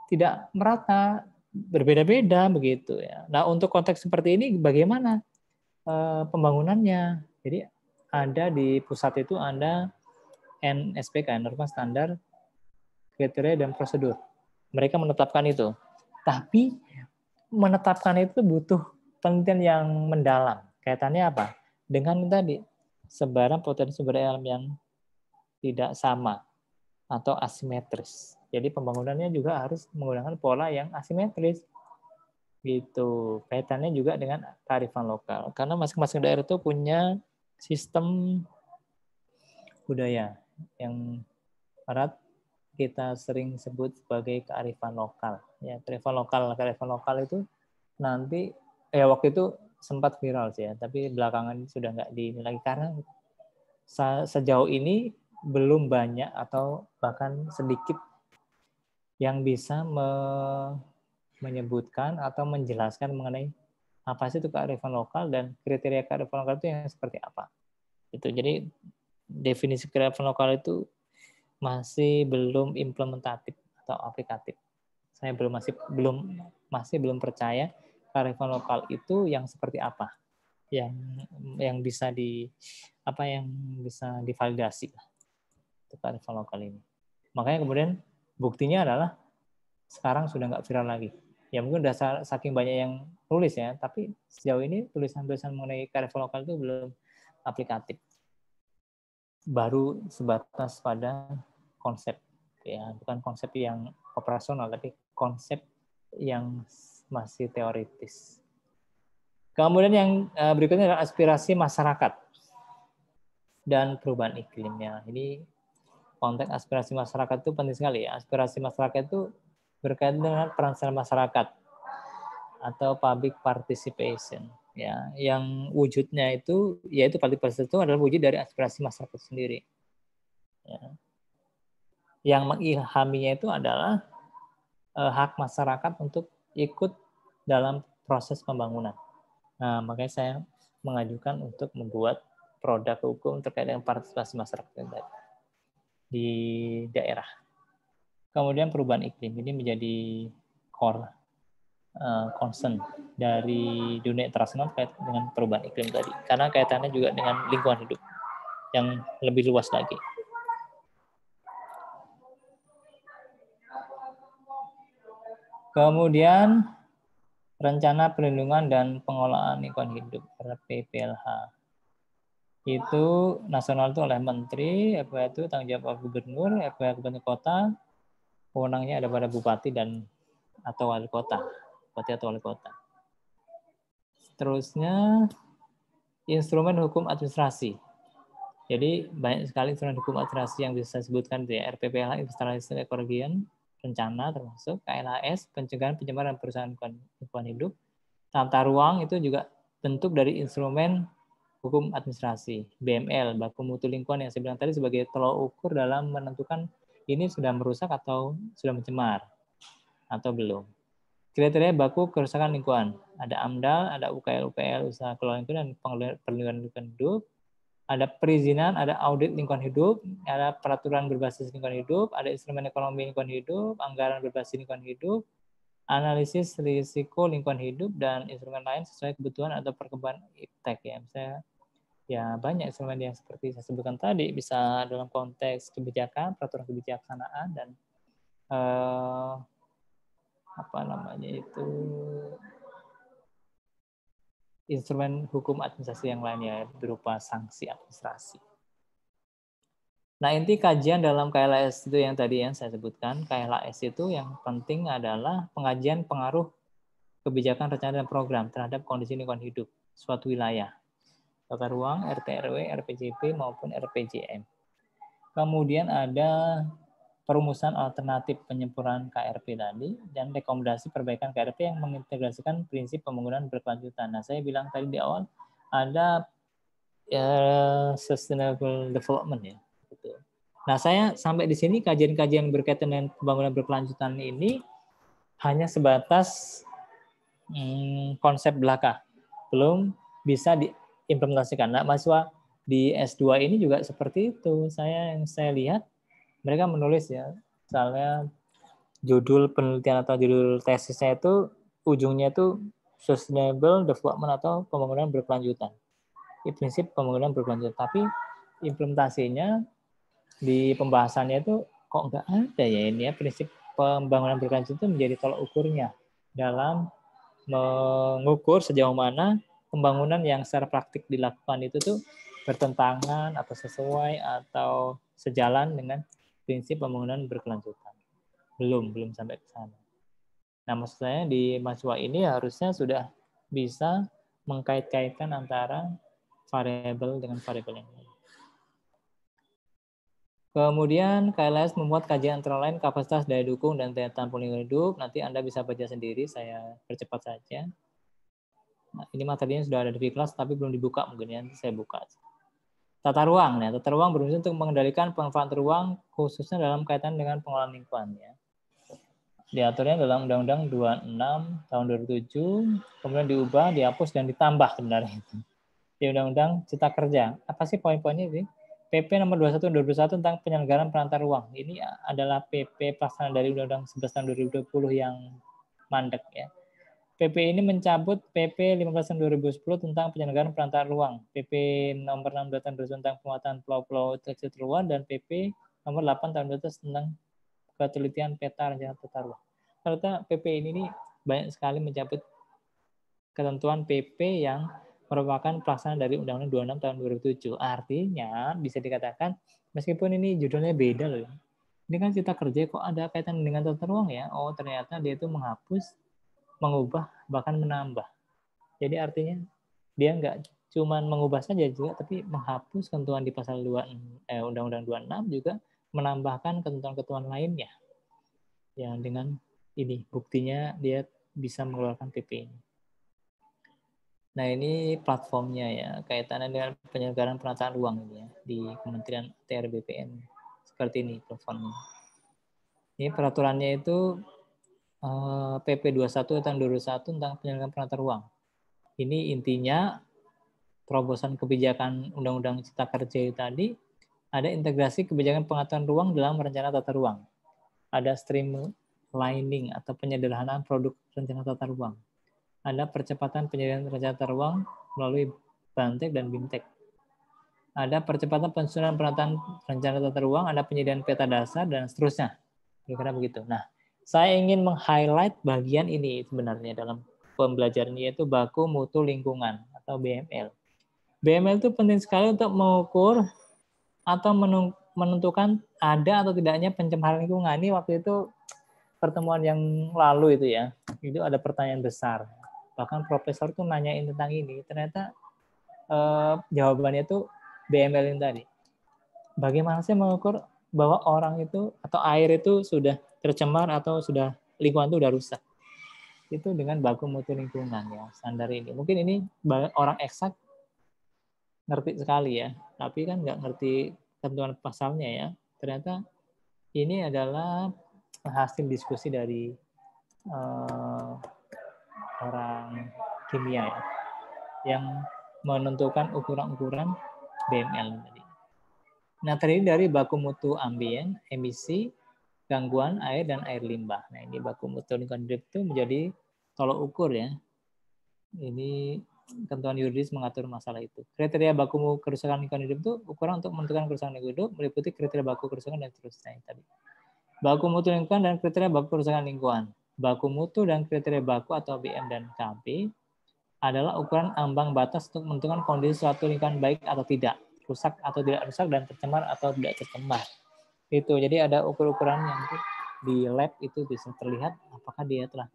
tidak merata, berbeda-beda begitu ya. Nah, untuk konteks seperti ini bagaimana pembangunannya? Jadi ada di pusat itu ada NSPK, norma standar kriteria dan prosedur. Mereka menetapkan itu. Tapi menetapkan itu butuh penelitian yang mendalam. Kaitannya apa? Dengan tadi sebaran potensi sumber daya alam yang tidak sama atau asimetris. Jadi pembangunannya juga harus menggunakan pola yang asimetris. Gitu. Kaitannya juga dengan kearifan lokal. Karena masing-masing daerah itu punya sistem budaya yang erat kita sering sebut sebagai kearifan lokal. Ya, kearifan lokal itu nanti waktu itu sempat viral sih ya, tapi belakangan sudah nggak dinilai karena sejauh ini belum banyak atau bahkan sedikit yang bisa menyebutkan atau menjelaskan mengenai apa sih itu kearifan lokal dan kriteria kearifan lokal itu yang seperti apa. Itu jadi definisi kearifan lokal itu masih belum implementatif atau aplikatif. Saya masih belum percaya kearifan lokal itu yang seperti apa, yang bisa divalidasi untuk kearifan lokal ini. Makanya kemudian buktinya adalah sekarang sudah nggak viral lagi. Ya mungkin udah saking banyak yang tulis ya, tapi sejauh ini tulisan-tulisan mengenai kearifan lokal itu belum aplikatif. Baru sebatas pada konsep ya, bukan konsep yang operasional tapi konsep yang masih teoritis. Kemudian yang berikutnya adalah aspirasi masyarakat dan perubahan iklimnya. Ini konteks aspirasi masyarakat itu penting sekali ya. Aspirasi masyarakat itu berkaitan dengan peran serta masyarakat atau public participation ya, yang wujudnya itu yaitu public participation itu adalah wujud dari aspirasi masyarakat sendiri ya. Yang mengilhaminya itu adalah hak masyarakat untuk ikut dalam proses pembangunan. Nah, makanya saya mengajukan untuk membuat produk hukum terkait dengan partisipasi masyarakat di daerah. Kemudian perubahan iklim ini menjadi core concern dari dunia internasional terkait dengan perubahan iklim tadi, karena kaitannya juga dengan lingkungan hidup yang lebih luas lagi. Kemudian rencana perlindungan dan pengelolaan lingkungan hidup (RPPLH). Itu nasional itu oleh menteri, RPH itu tanggung jawab gubernur, RPH kabupaten kota, wewenangnya ada pada bupati dan atau wali kota, bupati atau wali kota. Seterusnya instrumen hukum administrasi. Jadi banyak sekali instrumen hukum administrasi yang bisa disebutkan di RPPLH, instalasi kekeluargaan, rencana termasuk KLHS, pencegahan pencemaran dan perusahaan lingkungan hidup. Tata ruang itu juga bentuk dari instrumen hukum administrasi. BML, baku mutu lingkungan yang saya bilang tadi sebagai tolak ukur dalam menentukan ini sudah merusak atau sudah mencemar atau belum. Kriteria baku kerusakan lingkungan. Ada AMDAL, ada UKL, usaha kelola lingkungan dan perlindungan lingkungan hidup. Ada perizinan, ada audit lingkungan hidup, ada peraturan berbasis lingkungan hidup, ada instrumen ekonomi lingkungan hidup, anggaran berbasis lingkungan hidup, analisis risiko lingkungan hidup, dan instrumen lain sesuai kebutuhan atau perkembangan iptek ya. Misalnya ya banyak instrumen yang seperti saya sebutkan tadi, bisa dalam konteks kebijakan, peraturan kebijaksanaan, dan instrumen hukum administrasi yang lainnya berupa sanksi administrasi. Nah, inti kajian dalam KLHS itu yang tadi yang saya sebutkan, KLHS itu yang penting adalah pengajian pengaruh kebijakan rencana dan program terhadap kondisi lingkungan hidup suatu wilayah, tata ruang, RT/RW, RPJP maupun RPJM. Kemudian ada perumusan alternatif penyempurnaan KRP tadi, dan rekomendasi perbaikan KRP yang mengintegrasikan prinsip pembangunan berkelanjutan. Nah, saya bilang tadi di awal ada sustainable development ya. Gitu. Nah, saya sampai di sini kajian-kajian berkaitan dengan pembangunan berkelanjutan ini hanya sebatas konsep belaka, belum bisa diimplementasikan. Nah, mahasiswa di S2 ini juga seperti itu. Yang saya lihat mereka menulis ya, misalnya judul penelitian atau judul tesisnya itu ujungnya itu sustainable development atau pembangunan berkelanjutan. Ini prinsip pembangunan berkelanjutan, tapi implementasinya di pembahasannya itu kok nggak ada ya ini ya, prinsip pembangunan berkelanjutan itu menjadi tolak ukurnya dalam mengukur sejauh mana pembangunan yang secara praktik dilakukan itu tuh bertentangan atau sesuai atau sejalan dengan prinsip pembangunan berkelanjutan. Belum sampai ke sana. Nah, maksud saya di mahasiswa ini harusnya sudah bisa mengkait-kaitkan antara variabel dengan variabel yang lain. Kemudian KLHS membuat kajian antara lain kapasitas daya dukung dan daya tampung lingkungan hidup. Nanti Anda bisa baca sendiri, saya percepat saja. Nah, ini materinya sudah ada di kelas tapi belum dibuka, mungkin ya, nanti saya buka. Tata ruang. Nah, tata ruang berfungsi untuk mengendalikan pemanfaatan ruang khususnya dalam kaitan dengan pengelolaan lingkungan ya. Diaturnya dalam Undang-Undang 26 tahun 2007, kemudian diubah, dihapus dan ditambah sebenarnya itu. Di Undang-Undang Cipta Kerja. Apa sih poin-poinnya ini? PP nomor 21 tahun 2021 tentang penyelenggaraan penata ruang. Ini adalah PP pelaksanaan dari Undang-Undang 11 tahun 2020 yang mandek ya. PP ini mencabut PP 15 tahun 2010 tentang penyelenggaraan penataan ruang, PP nomor 6 tahun 2010 tentang penguatan pulau-pulau tekstil terluar, dan PP nomor 8 tahun 2012 tentang ketelitian peta rencana tata ruang. Ternyata PP ini banyak sekali mencabut ketentuan PP yang merupakan pelaksanaan dari Undang-Undang 26 tahun 2007. Artinya bisa dikatakan meskipun ini judulnya beda loh. Ini kan Cipta Kerja kok ada kaitan dengan tata ruang ya? Oh, ternyata dia itu menghapus, mengubah, bahkan menambah. Jadi artinya dia nggak cuma mengubah saja juga, tapi menghapus ketentuan di pasal Undang-Undang 26 juga menambahkan ketentuan-ketentuan lainnya. Ya, dengan ini buktinya dia bisa mengeluarkan PP ini. Nah, ini platformnya ya, kaitannya dengan penyelenggaraan penataan ruang ini ya, di Kementerian ATR BPN. Seperti ini platformnya. Ini peraturannya itu PP 21 tahun 2021 tentang penyelenggaraan penataan ruang. Ini intinya terobosan kebijakan Undang-Undang Cipta Kerja tadi, ada integrasi kebijakan pengaturan ruang dalam rencana tata ruang. Ada streamlining atau penyederhanaan produk rencana tata ruang. Ada percepatan penyediaan rencana tata ruang melalui Bantek dan Bimtek. Ada percepatan penyusunan penataan rencana tata ruang, ada penyediaan peta dasar, dan seterusnya. Kira-kira begitu. Nah, saya ingin meng-highlight bagian ini sebenarnya dalam pembelajaran, yaitu baku mutu lingkungan atau BML. BML itu penting sekali untuk mengukur atau menentukan ada atau tidaknya pencemaran lingkungan. Ini waktu itu pertemuan yang lalu itu ya, itu ada pertanyaan besar. Bahkan profesor tuh nanyain tentang ini. Ternyata jawabannya itu BML ini tadi. Bagaimana sih mengukur bahwa orang itu atau air itu sudah tercemar atau sudah lingkungan itu sudah rusak? Itu dengan baku mutu lingkungan ya, standar ini. Mungkin ini orang eksak ngerti sekali ya, tapi kan nggak ngerti ketentuan pasalnya ya. Ternyata ini adalah hasil diskusi dari orang kimia ya, yang menentukan ukuran-ukuran BML tadi. Nah, terdiri dari baku mutu ambien, emisi, gangguan air, dan air limbah. Nah, ini baku mutu lingkungan hidup itu menjadi tolok ukur ya. Ini ketentuan yuridis mengatur masalah itu. Kriteria baku kerusakan lingkungan hidup itu ukuran untuk menentukan kerusakan lingkungan hidup meliputi kriteria baku kerusakan dan seterusnya tadi. Baku mutu lingkungan dan kriteria baku kerusakan lingkungan. Baku mutu dan kriteria baku atau BM dan KB adalah ukuran ambang batas untuk menentukan kondisi suatu lingkungan baik atau tidak, rusak atau tidak rusak, dan tercemar atau tidak tercemar. Itu. Jadi ada ukur-ukuran yang di lab itu bisa terlihat apakah dia telah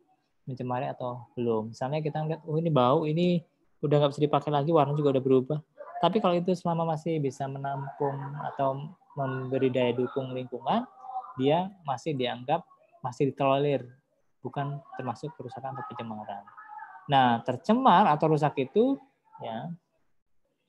mencemari atau belum. Misalnya kita lihat, oh ini bau, ini udah nggak bisa dipakai lagi, warna juga udah berubah. Tapi kalau itu selama masih bisa menampung atau memberi daya dukung lingkungan, dia masih dianggap masih ditolerir, bukan termasuk kerusakan atau pencemaran. Nah, tercemar atau rusak itu ya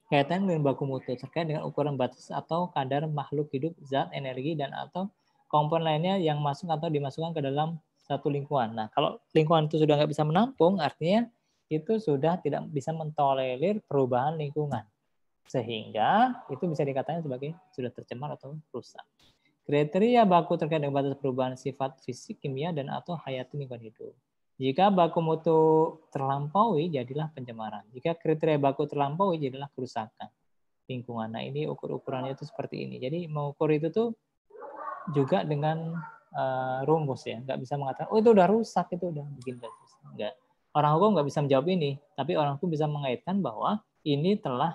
kaitan dengan baku mutu terkait dengan ukuran batas atau kadar makhluk hidup, zat, energi, dan atau komponen lainnya yang masuk atau dimasukkan ke dalam satu lingkungan. Nah, kalau lingkungan itu sudah nggak bisa menampung, artinya itu sudah tidak bisa mentolerir perubahan lingkungan. Sehingga itu bisa dikatakan sebagai sudah tercemar atau rusak. Kriteria baku terkait dengan batas perubahan sifat fisik, kimia, dan atau hayati lingkungan hidup. Jika baku mutu terlampaui, jadilah pencemaran. Jika kriteria baku terlampaui, jadilah kerusakan lingkungan. Nah, ini ukur-ukurannya itu seperti ini. Jadi mengukur itu tuh juga dengan rumus ya. Nggak bisa mengatakan, oh itu udah rusak, itu udah begini. Enggak. Orang hukum nggak bisa menjawab ini, tapi orang hukum bisa mengaitkan bahwa ini telah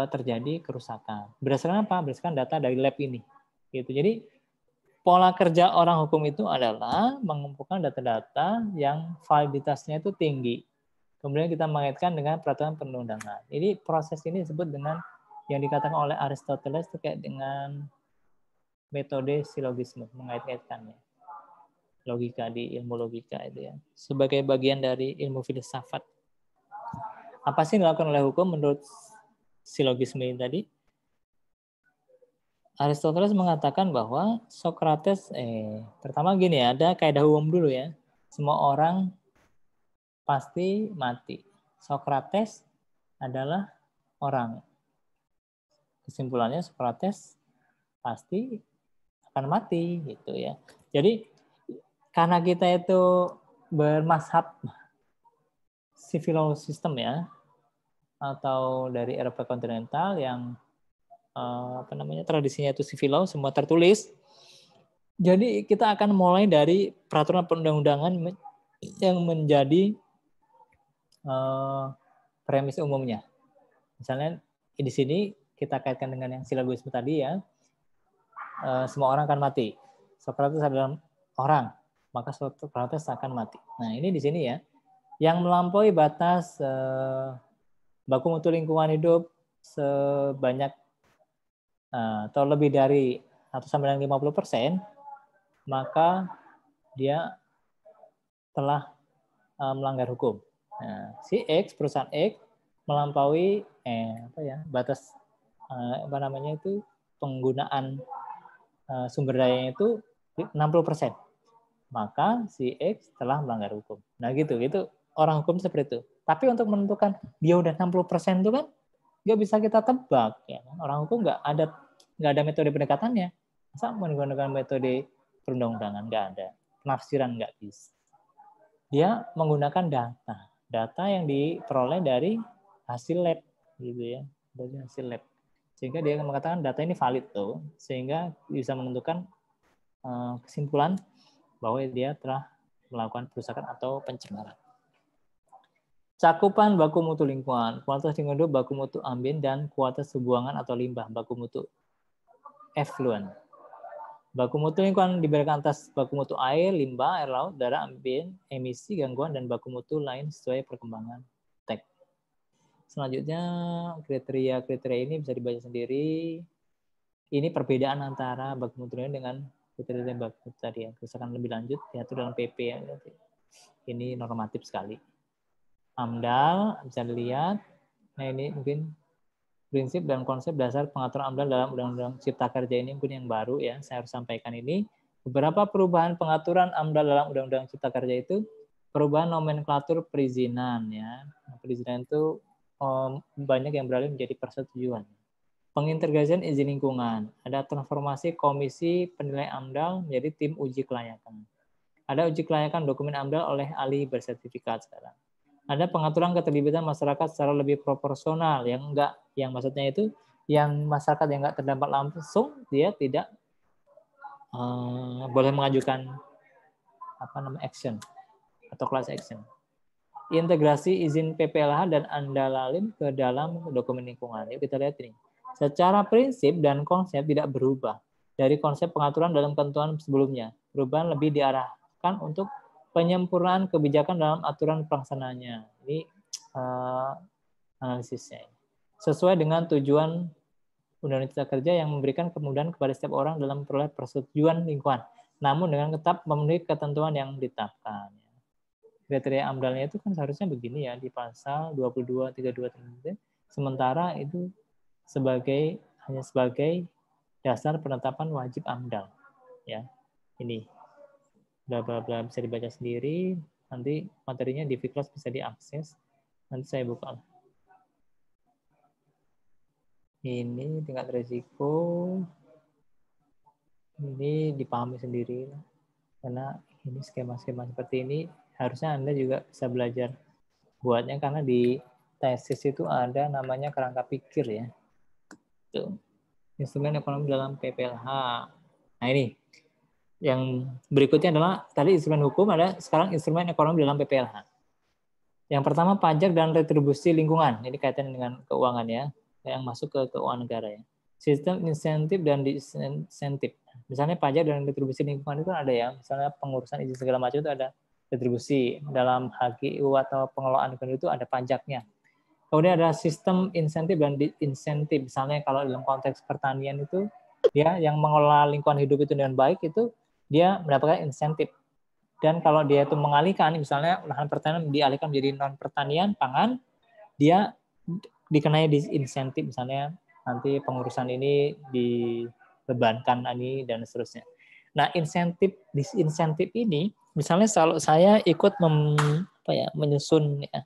terjadi kerusakan. Berdasarkan apa? Berdasarkan data dari lab ini. Gitu. Jadi pola kerja orang hukum itu adalah mengumpulkan data-data yang validitasnya itu tinggi. Kemudian kita mengaitkan dengan peraturan perundang-undangan. Jadi proses ini disebut dengan yang dikatakan oleh Aristoteles terkait dengan metode silogisme, mengait-ngaitkannya. Logika di ilmu logika itu ya. Sebagai bagian dari ilmu filsafat. Apa sih yang dilakukan oleh hukum menurut silogisme ini tadi? Aristoteles mengatakan bahwa Socrates, pertama gini ya, ada kaidah umum dulu ya. Semua orang pasti mati. Socrates adalah orang. Kesimpulannya Socrates pasti akan mati gitu ya. Jadi karena kita itu bermazhab civil system ya, atau dari Eropa kontinental yang tradisinya itu civil law, semua tertulis. Jadi kita akan mulai dari peraturan perundang-undangan yang menjadi premis umumnya. Misalnya di sini kita kaitkan dengan yang silogisme tadi ya, semua orang akan mati. Socrates adalah orang, maka Socrates akan mati. Nah ini di sini ya, yang melampaui batas baku mutu lingkungan hidup sebanyak atau lebih dari atau sampai dengan 50%, maka dia telah melanggar hukum. Nah, si X, perusahaan X melampaui batas penggunaan sumber dayanya itu 60%. Maka si X telah melanggar hukum. Nah gitu orang hukum seperti itu. Tapi untuk menentukan dia udah 60% itu kan nggak bisa kita tebak, ya. Orang hukum nggak ada metode pendekatannya. Masa menggunakan metode perundang-undangan? Nggak ada. Penafsiran nggak bisa. Dia menggunakan data yang diperoleh dari hasil lab, gitu ya, dari hasil lab. Sehingga dia mengatakan data ini valid tuh, sehingga bisa menentukan kesimpulan bahwa dia telah melakukan perusakan atau pencemaran. Cakupan baku mutu lingkungan, kualitas lingkungan hidup, baku mutu ambien, dan kualitas buangan atau limbah, baku mutu effluent. Baku mutu lingkungan diberikan atas baku mutu air, limbah, air laut, darah, ambien, emisi, gangguan, dan baku mutu lain sesuai perkembangan tek. Selanjutnya, kriteria-kriteria ini bisa dibaca sendiri. Ini perbedaan antara baku mutu dengan kriteria baku mutu tadi ya. Kerusakan lebih lanjut diatur dalam PP ya. Ini normatif sekali. AMDAL bisa dilihat. Nah ini mungkin prinsip dan konsep dasar pengaturan AMDAL dalam Undang-Undang Cipta Kerja ini mungkin yang baru ya. Saya harus sampaikan ini. Beberapa perubahan pengaturan AMDAL dalam Undang-Undang Cipta Kerja itu perubahan nomenklatur perizinan ya. Perizinan itu banyak yang beralih menjadi persetujuan. Pengintegrasian izin lingkungan. Ada transformasi komisi penilai AMDAL menjadi tim uji kelayakan. Ada uji kelayakan dokumen AMDAL oleh ahli bersertifikat sekarang. Ada pengaturan keterlibatan masyarakat secara lebih proporsional, yang maksudnya itu yang masyarakat yang enggak terdampak langsung dia tidak boleh mengajukan action atau class action. Integrasi izin PPLH dan AMDAL ke dalam dokumen lingkungan. Yuk kita lihat ini. Secara prinsip dan konsep tidak berubah dari konsep pengaturan dalam ketentuan sebelumnya. Perubahan lebih diarahkan untuk penyempurnaan kebijakan dalam aturan pelaksanaannya. Ini analisisnya. Sesuai dengan tujuan Undang-Undang Cipta Kerja yang memberikan kemudahan kepada setiap orang dalam memperoleh persetujuan lingkungan, namun dengan tetap memenuhi ketentuan yang ditetapkan. Kriteria AMDAL-nya itu kan seharusnya begini ya, di pasal 22, 32, sementara itu hanya sebagai dasar penetapan wajib AMDAL. Ya, ini bla bla bla bisa dibaca sendiri. Nanti materinya di Vclass bisa diakses. Nanti saya buka. Ini tingkat risiko. Ini dipahami sendiri. Karena ini skema-skema seperti ini harusnya Anda juga bisa belajar buatnya, karena di tesis itu ada namanya kerangka pikir ya. Tuh. Instrumen ekonomi dalam PPLH. Nah ini. Yang berikutnya adalah tadi instrumen hukum, ada sekarang instrumen ekonomi dalam PPLH. Yang pertama pajak dan retribusi lingkungan. Ini kaitan dengan keuangan ya, yang masuk ke keuangan negara ya. Sistem insentif dan disinsentif. Misalnya pajak dan retribusi lingkungan itu ada ya, misalnya pengurusan izin segala macam itu ada retribusi. Dalam HGU atau pengelolaan lingkungan itu ada pajaknya. Kemudian ada sistem insentif dan disinsentif. Misalnya kalau dalam konteks pertanian itu dia yang mengelola lingkungan hidup itu dengan baik itu dia mendapatkan insentif. Dan kalau dia itu mengalihkan, misalnya lahan pertanian dialihkan menjadi non pertanian pangan, dia dikenai disinsentif, misalnya nanti pengurusan ini dibebankan ini dan seterusnya. Nah, disinsentif ini, misalnya kalau saya ikut menyusun ya,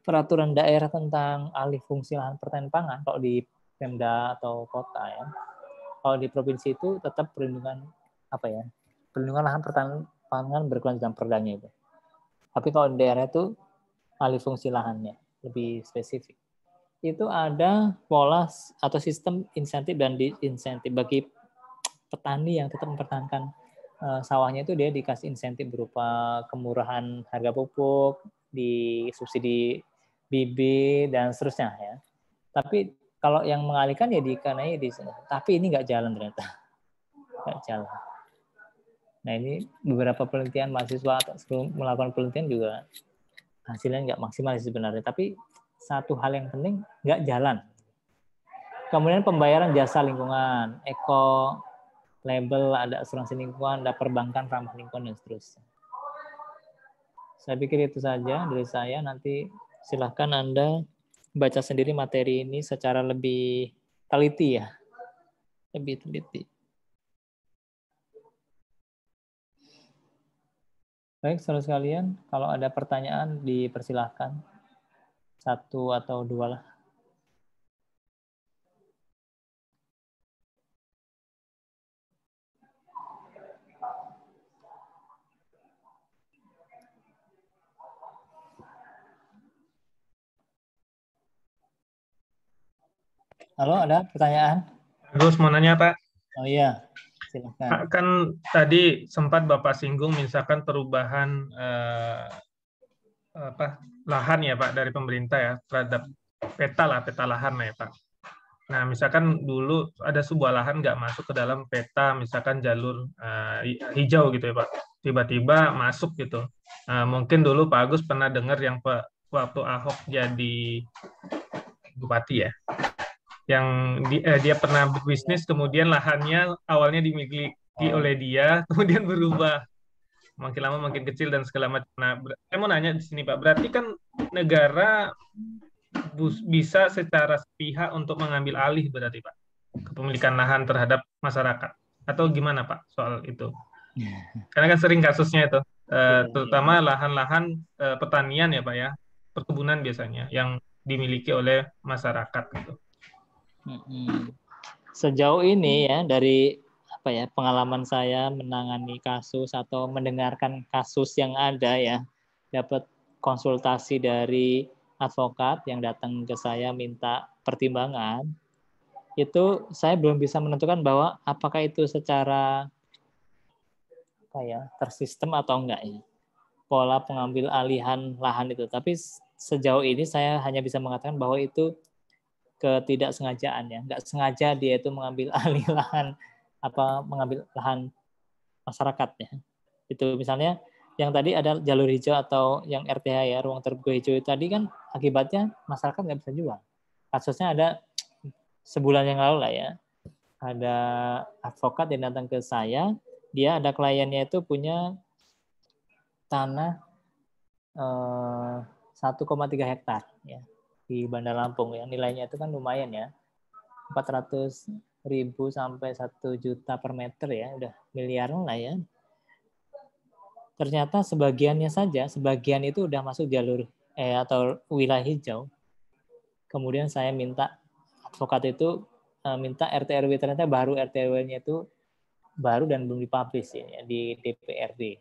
peraturan daerah tentang alih fungsi lahan pertanian pangan, kalau di Pemda atau kota ya, kalau di provinsi itu tetap perlindungan lahan pertanian pangan berkelanjutan perdanya itu. Tapi kalau di daerah itu alih fungsi lahannya lebih spesifik. Itu ada pola atau sistem insentif dan disinsentif. Bagi petani yang tetap mempertahankan sawahnya itu dia dikasih insentif berupa kemurahan harga pupuk, di subsidi bibit dan seterusnya ya. Tapi kalau yang mengalihkan ya dikenai tapi ini nggak jalan ternyata. Nggak jalan. Nah ini beberapa penelitian mahasiswa sebelum melakukan penelitian juga hasilnya nggak maksimal sebenarnya. Tapi satu hal yang penting nggak jalan. Kemudian pembayaran jasa lingkungan, label, ada asuransi lingkungan, ada perbankan ramah lingkungan, dan seterusnya. Saya pikir itu saja dari saya. Nanti silahkan Anda baca sendiri materi ini secara lebih teliti ya. Lebih teliti. Baik, saudara sekalian, kalau ada pertanyaan dipersilahkan. Satu atau dua lah. Halo, ada pertanyaan? Terus mau nanya Pak, Oh iya, silakan. kan tadi sempat Bapak singgung misalkan perubahan lahan ya Pak dari pemerintah ya terhadap peta lahan ya Pak. Nah misalkan dulu ada sebuah lahan nggak masuk ke dalam peta, misalkan jalur hijau gitu ya Pak, tiba-tiba masuk gitu. Mungkin dulu Pak Agus pernah dengar yang waktu Ahok jadi bupati ya, yang dia pernah berbisnis, kemudian lahannya awalnya dimiliki oleh dia, kemudian berubah makin lama makin kecil dan segala macam. Nah, saya mau nanya di sini Pak, berarti kan negara bisa secara sepihak untuk mengambil alih berarti Pak kepemilikan lahan terhadap masyarakat, atau gimana Pak soal itu? Karena kan sering kasusnya itu, terutama lahan-lahan pertanian ya Pak ya, perkebunan biasanya yang dimiliki oleh masyarakat gitu. Sejauh ini ya dari pengalaman saya menangani kasus atau mendengarkan kasus yang ada ya, dapat konsultasi dari advokat yang datang ke saya minta pertimbangan, itu saya belum bisa menentukan bahwa apakah itu secara tersistem atau enggak ya, pola pengambil alihan lahan itu. Tapi sejauh ini saya hanya bisa mengatakan bahwa itu ketidaksengajaan ya, nggak sengaja dia itu mengambil alih lahan, mengambil lahan masyarakat ya. Itu misalnya yang tadi ada jalur hijau atau yang RTH ya, ruang terbuka hijau itu tadi kan akibatnya masyarakat nggak bisa jual. Kasusnya ada sebulan yang lalu lah ya, ada advokat yang datang ke saya, dia ada kliennya itu punya tanah 1,3 hektar ya di Bandar Lampung ya, nilainya itu kan lumayan ya, 400.000 sampai 1 juta per meter ya, udah miliaran lah ya. Ternyata sebagian itu udah masuk jalur atau wilayah hijau. Kemudian saya minta advokat itu minta RT RW, ternyata baru RT RW-nya itu baru dan belum dipublish ya di DPRD.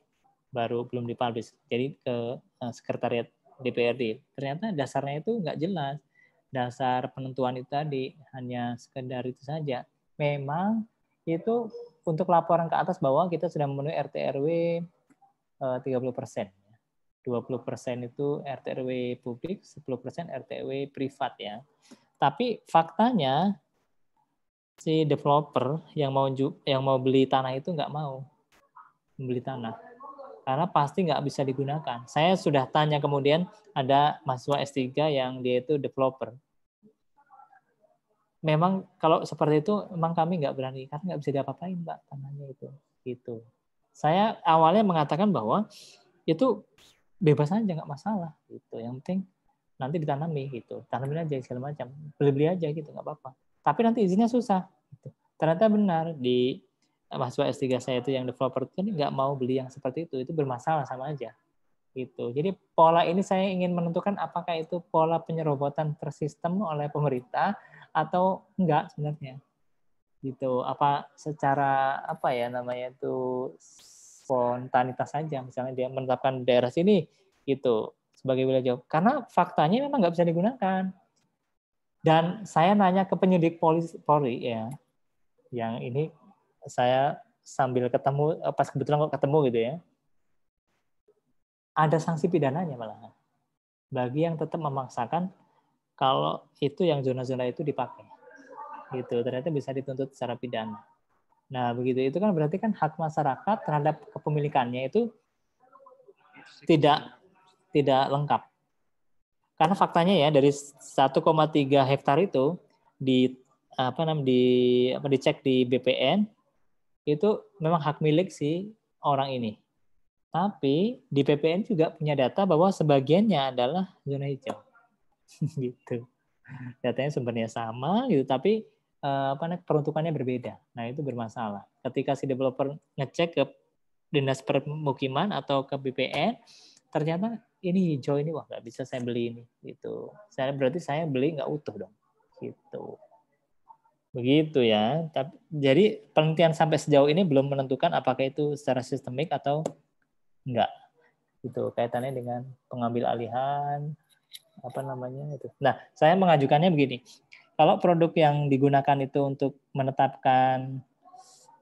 Baru belum dipublish. Jadi ke sekretariat DPRD. Ternyata dasarnya itu nggak jelas. Dasar penentuan itu tadi hanya sekedar itu saja. Memang itu untuk laporan ke atas bahwa kita sudah memenuhi RT RW 30%. 20% itu RT RW publik, 10% RT RW privat ya. Tapi faktanya si developer yang mau beli tanah itu nggak mau membeli tanah karena pasti nggak bisa digunakan. Saya sudah tanya, kemudian ada mahasiswa S3 yang dia itu developer. Memang kalau seperti itu memang kami nggak berani karena nggak bisa diapa-apain Mbak tanahnya itu. Gitu. Saya awalnya mengatakan bahwa itu bebas aja nggak masalah gitu. Yang penting nanti ditanami gitu, tanamin aja segala macam, beli-beli aja gitu nggak apa-apa. Tapi nanti izinnya susah. Gitu. Ternyata benar di mahasiswa S3 saya itu yang developer itu nggak mau beli yang seperti itu bermasalah sama aja. Gitu. Jadi pola ini saya ingin menentukan apakah itu pola penyerobotan tersistem oleh pemerintah atau enggak sebenarnya. Gitu. Apa secara itu spontanitas saja, misalnya dia menetapkan daerah sini gitu sebagai wilayah jauh, karena faktanya memang nggak bisa digunakan. Dan saya nanya ke penyidik Polri ya, yang ini saya sambil ketemu pas kebetulan ketemu gitu ya, ada sanksi pidananya malah bagi yang tetap memaksakan kalau itu yang zona-zona itu dipakai gitu, ternyata bisa dituntut secara pidana. Nah, begitu itu kan berarti kan hak masyarakat terhadap kepemilikannya itu tidak lengkap. Karena faktanya ya dari 1,3 hektar itu dicek di BPN itu memang hak milik si orang ini. Tapi di PPN juga punya data bahwa sebagiannya adalah zona hijau. Gitu. Datanya sumbernya sama gitu, tapi peruntukannya berbeda. Nah, itu bermasalah. Ketika si developer ngecek ke Dinas Permukiman atau ke BPN, ternyata ini hijau ini, wah nggak bisa saya beli ini. Gitu. Berarti saya beli nggak utuh dong. Gitu. Begitu ya. Jadi penelitian sampai sejauh ini belum menentukan apakah itu secara sistemik atau enggak. Itu kaitannya dengan pengambil alihan itu. Nah, saya mengajukannya begini. Kalau produk yang digunakan itu untuk menetapkan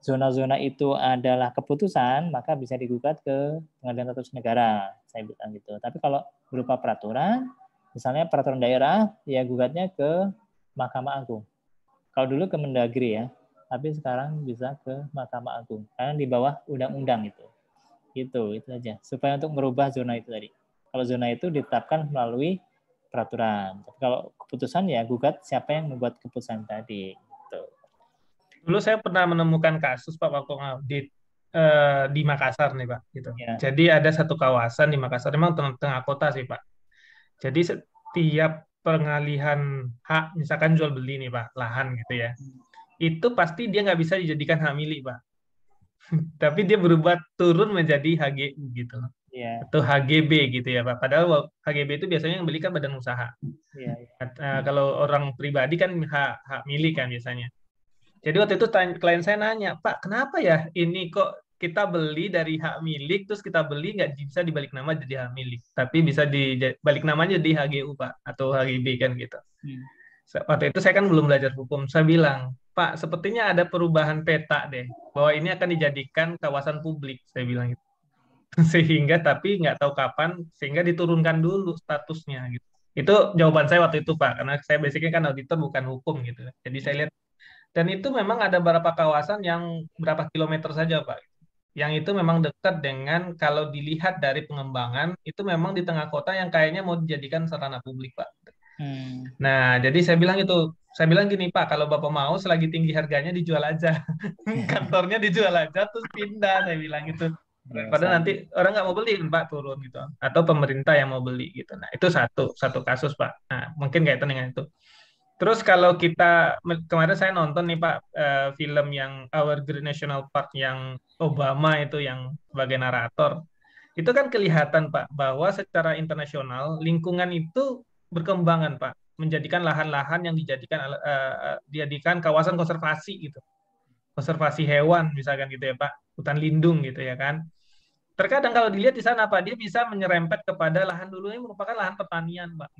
zona-zona itu adalah keputusan, maka bisa digugat ke Pengadilan Tata Usaha Negara. Saya bilang gitu. Tapi kalau berupa peraturan, misalnya peraturan daerah, ya gugatnya ke Mahkamah Agung. Kalau dulu ke Mendagri ya, tapi sekarang bisa ke Mahkamah Agung. Karena di bawah undang-undang itu. Itu aja. Supaya untuk merubah zona itu tadi. Kalau zona itu ditetapkan melalui peraturan. Tapi kalau keputusan ya gugat siapa yang membuat keputusan tadi. Gitu. Dulu saya pernah menemukan kasus Pak waktu ngaudit di Makassar nih Pak. Gitu. Ya. Jadi ada satu kawasan di Makassar, memang tengah kota sih Pak. Jadi setiap pengalihan hak, misalkan jual beli nih Pak, lahan gitu ya, itu pasti dia nggak bisa dijadikan hak milik Pak. Tapi dia berubah turun menjadi HGU gitu. Ya. Atau HGB gitu ya Pak. Padahal HGB itu biasanya yang beli kan badan usaha. Ya. Kalau orang pribadi kan hak milik kan biasanya. Jadi waktu itu klien saya nanya, Pak, kenapa ya ini kok kita beli dari hak milik, terus kita beli nggak bisa dibalik nama jadi hak milik, tapi bisa dibalik namanya jadi HGU Pak, atau HGB kan gitu. Waktu itu saya kan belum belajar hukum, saya bilang, Pak, sepertinya ada perubahan peta deh, bahwa ini akan dijadikan kawasan publik, saya bilang gitu. Sehingga tapi nggak tahu kapan, sehingga diturunkan dulu statusnya gitu. Itu jawaban saya waktu itu Pak, karena saya basicnya kan auditor bukan hukum gitu. Jadi saya lihat, dan itu memang ada beberapa kawasan yang berapa kilometer saja Pak. Yang itu memang dekat dengan, kalau dilihat dari pengembangan, itu memang di tengah kota yang kayaknya mau dijadikan sarana publik Pak. Nah, jadi saya bilang gini Pak, kalau Bapak mau selagi tinggi harganya dijual aja. Kantornya dijual aja, terus pindah, saya bilang gitu. Padahal nanti orang nggak mau beli Pak, turun gitu. Atau pemerintah yang mau beli gitu. Nah, itu satu kasus Pak. Nah, mungkin kaitan dengan itu. Terus kalau kita, kemarin saya nonton nih Pak, film yang Our Green National Park yang Obama itu yang sebagai narator. Itu kan kelihatan Pak, bahwa secara internasional lingkungan itu berkembangan Pak. Menjadikan lahan-lahan yang dijadikan kawasan konservasi gitu. Konservasi hewan misalkan gitu ya Pak. Hutan lindung gitu ya kan. Terkadang kalau dilihat di sana Pak, dia bisa menyerempet kepada lahan dulunya merupakan lahan pertanian Pak.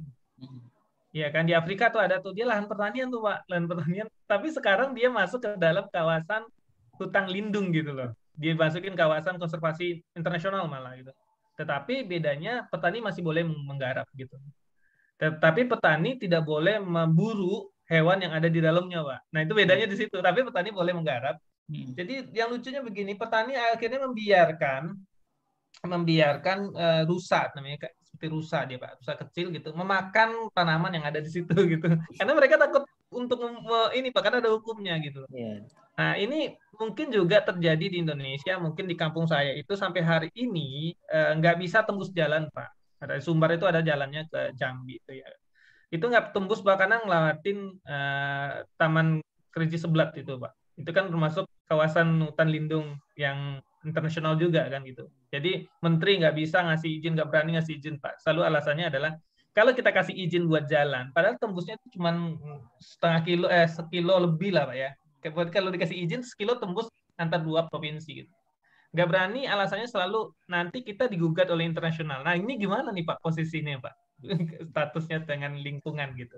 Ya kan, di Afrika tuh ada tuh, dia lahan pertanian tuh Pak, lahan pertanian. Tapi sekarang dia masuk ke dalam kawasan hutan lindung gitu loh. Dia masukin kawasan konservasi internasional malah gitu. Tetapi bedanya petani masih boleh menggarap gitu. Tetapi petani tidak boleh memburu hewan yang ada di dalamnya Pak. Nah itu bedanya di situ. Tapi petani boleh menggarap. Jadi yang lucunya begini, petani akhirnya membiarkan rusa, namanya seperti rusa dia Pak, rusa kecil gitu, memakan tanaman yang ada di situ gitu. Karena mereka takut untuk ini Pak, karena ada hukumnya gitu. Nah ini mungkin juga terjadi di Indonesia, mungkin di kampung saya itu sampai hari ini nggak bisa tembus jalan Pak. Ada Sumbar itu ada jalannya ke Jambi itu ya. Itu nggak tembus Pak karena ngelewatin Taman Kerinci Seblat itu Pak. Itu kan termasuk kawasan hutan lindung yang internasional juga kan gitu. Jadi menteri nggak bisa ngasih izin, nggak berani ngasih izin Pak. Selalu alasannya adalah kalau kita kasih izin buat jalan, padahal tembusnya itu cuma sekilo lebih lah Pak ya. Kalau dikasih izin sekilo tembus antar dua provinsi gitu. Nggak berani, alasannya selalu nanti kita digugat oleh internasional. Nah ini gimana nih Pak posisinya Pak? Statusnya dengan lingkungan gitu.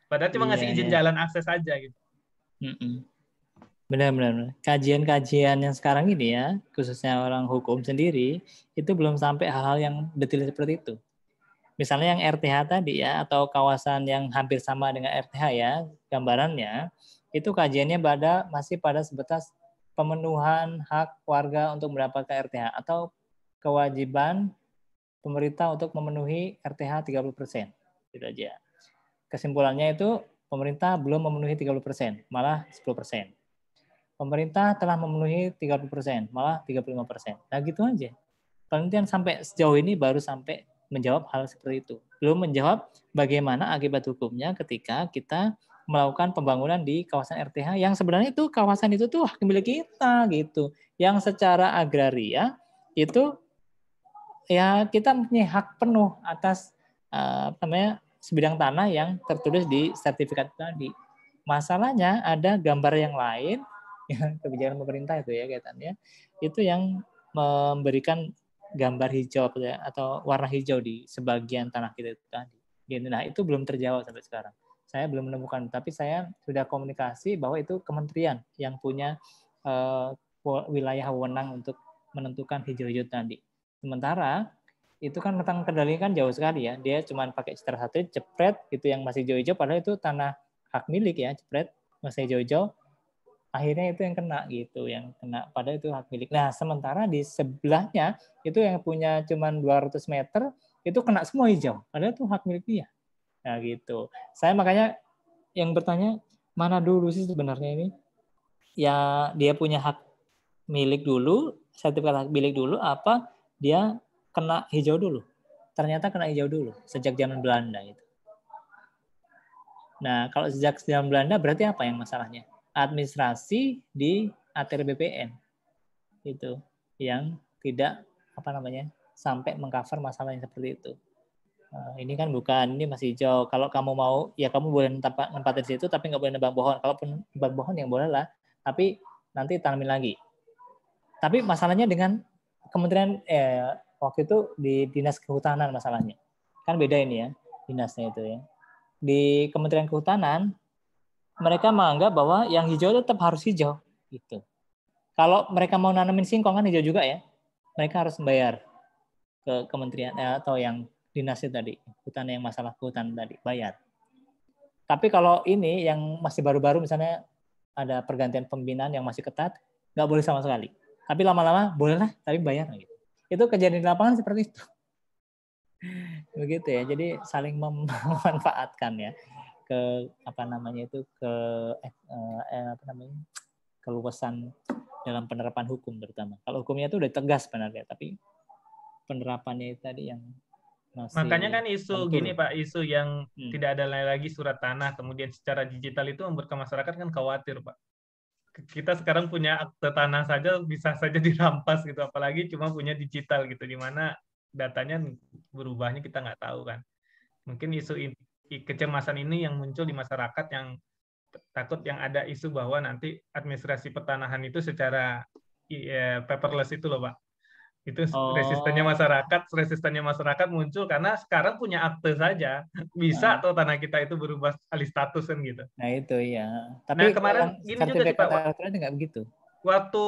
Padahal cuma ngasih izin jalan akses saja gitu. Benar-benar. Kajian-kajian yang sekarang ini ya, khususnya orang hukum sendiri, itu belum sampai hal-hal yang detail seperti itu. Misalnya yang RTH tadi ya, atau kawasan yang hampir sama dengan RTH ya, gambarannya, itu kajiannya masih pada sebatas pemenuhan hak warga untuk mendapatkan RTH, atau kewajiban pemerintah untuk memenuhi RTH 30%. Itu aja. Kesimpulannya itu pemerintah belum memenuhi 30%, malah 10%. pemerintah telah memenuhi 30%, malah 35%. Nah gitu aja. Penelitian sampai sejauh ini baru sampai menjawab hal seperti itu. Belum menjawab bagaimana akibat hukumnya ketika kita melakukan pembangunan di kawasan RTH yang sebenarnya itu kawasan itu tuh hak milik kita gitu. Yang secara agraria itu ya kita mempunyai hak penuh atas sebidang tanah yang tertulis di sertifikat tadi. Masalahnya ada gambar yang lain, ya, kebijakan pemerintah itu ya kaitannya, itu yang memberikan gambar hijau atau warna hijau di sebagian tanah kita itu tadi. Nah itu belum terjawab sampai sekarang. Saya belum menemukan, tapi saya sudah komunikasi bahwa itu kementerian yang punya wilayah wewenang untuk menentukan hijau-hijau tadi. Sementara itu kan tentang kendali kan jauh sekali ya. Dia cuma pakai citra satelit, jepret itu yang masih hijau-hijau, padahal itu tanah hak milik ya, jepret masih hijau-hijau. Akhirnya itu yang kena gitu, yang kena padahal itu hak milik. Nah, sementara di sebelahnya itu yang punya cuma 200 meter itu kena semua hijau, padahal itu hak milik dia. Nah, gitu. Saya makanya yang bertanya, mana dulu sih sebenarnya ini? Ya, dia punya hak milik dulu, sertifikat hak milik dulu, apa dia kena hijau dulu? Ternyata kena hijau dulu, sejak zaman Belanda. Gitu. Nah, kalau sejak zaman Belanda berarti apa yang masalahnya? Administrasi di ATR BPN. Itu yang tidak sampai mengcover masalah yang seperti itu. Ini kan bukan, ini masih hijau. Kalau kamu mau, ya kamu boleh nempatin di situ, tapi nggak boleh nebang pohon. Kalaupun nebang pohon yang boleh lah, tapi nanti tanamin lagi. Tapi masalahnya dengan kementerian waktu itu di dinas kehutanan masalahnya. Kan beda ini ya, dinasnya itu ya. Di Kementerian Kehutanan mereka menganggap bahwa yang hijau tetap harus hijau gitu. Kalau mereka mau nanamin singkong kan hijau juga ya. Mereka harus membayar ke kementerian atau yang dinasnya tadi, hutan yang masalah kehutanan tadi, bayar. Tapi kalau ini yang masih baru-baru misalnya ada pergantian pembinaan yang masih ketat, nggak boleh sama sekali. Tapi lama-lama bolehlah, tapi bayar gitu. Itu kejadian di lapangan seperti itu. Begitu ya. Jadi saling memanfaatkan ya ke keluasan dalam penerapan hukum terutama. Kalau hukumnya itu udah tegas sebenarnya, tapi penerapannya itu tadi yang masih makanya kan isu lentur. gini Pak, isu yang tidak ada lagi surat tanah kemudian secara digital itu membuat masyarakat kan khawatir Pak. Kita sekarang punya akte tanah saja bisa saja dirampas gitu, apalagi cuma punya digital gitu, di mana datanya berubahnya kita nggak tahu kan. Mungkin isu kecemasan ini yang muncul di masyarakat, yang takut yang ada isu bahwa nanti administrasi pertanahan itu secara paperless itu loh Pak. Itu resistennya masyarakat muncul karena sekarang punya akte saja bisa atau tanah kita itu berubah alih status kan gitu. Nah itu ya. Tapi nah kemarin gini juga sih Pak, elektronik nggak begitu. Waktu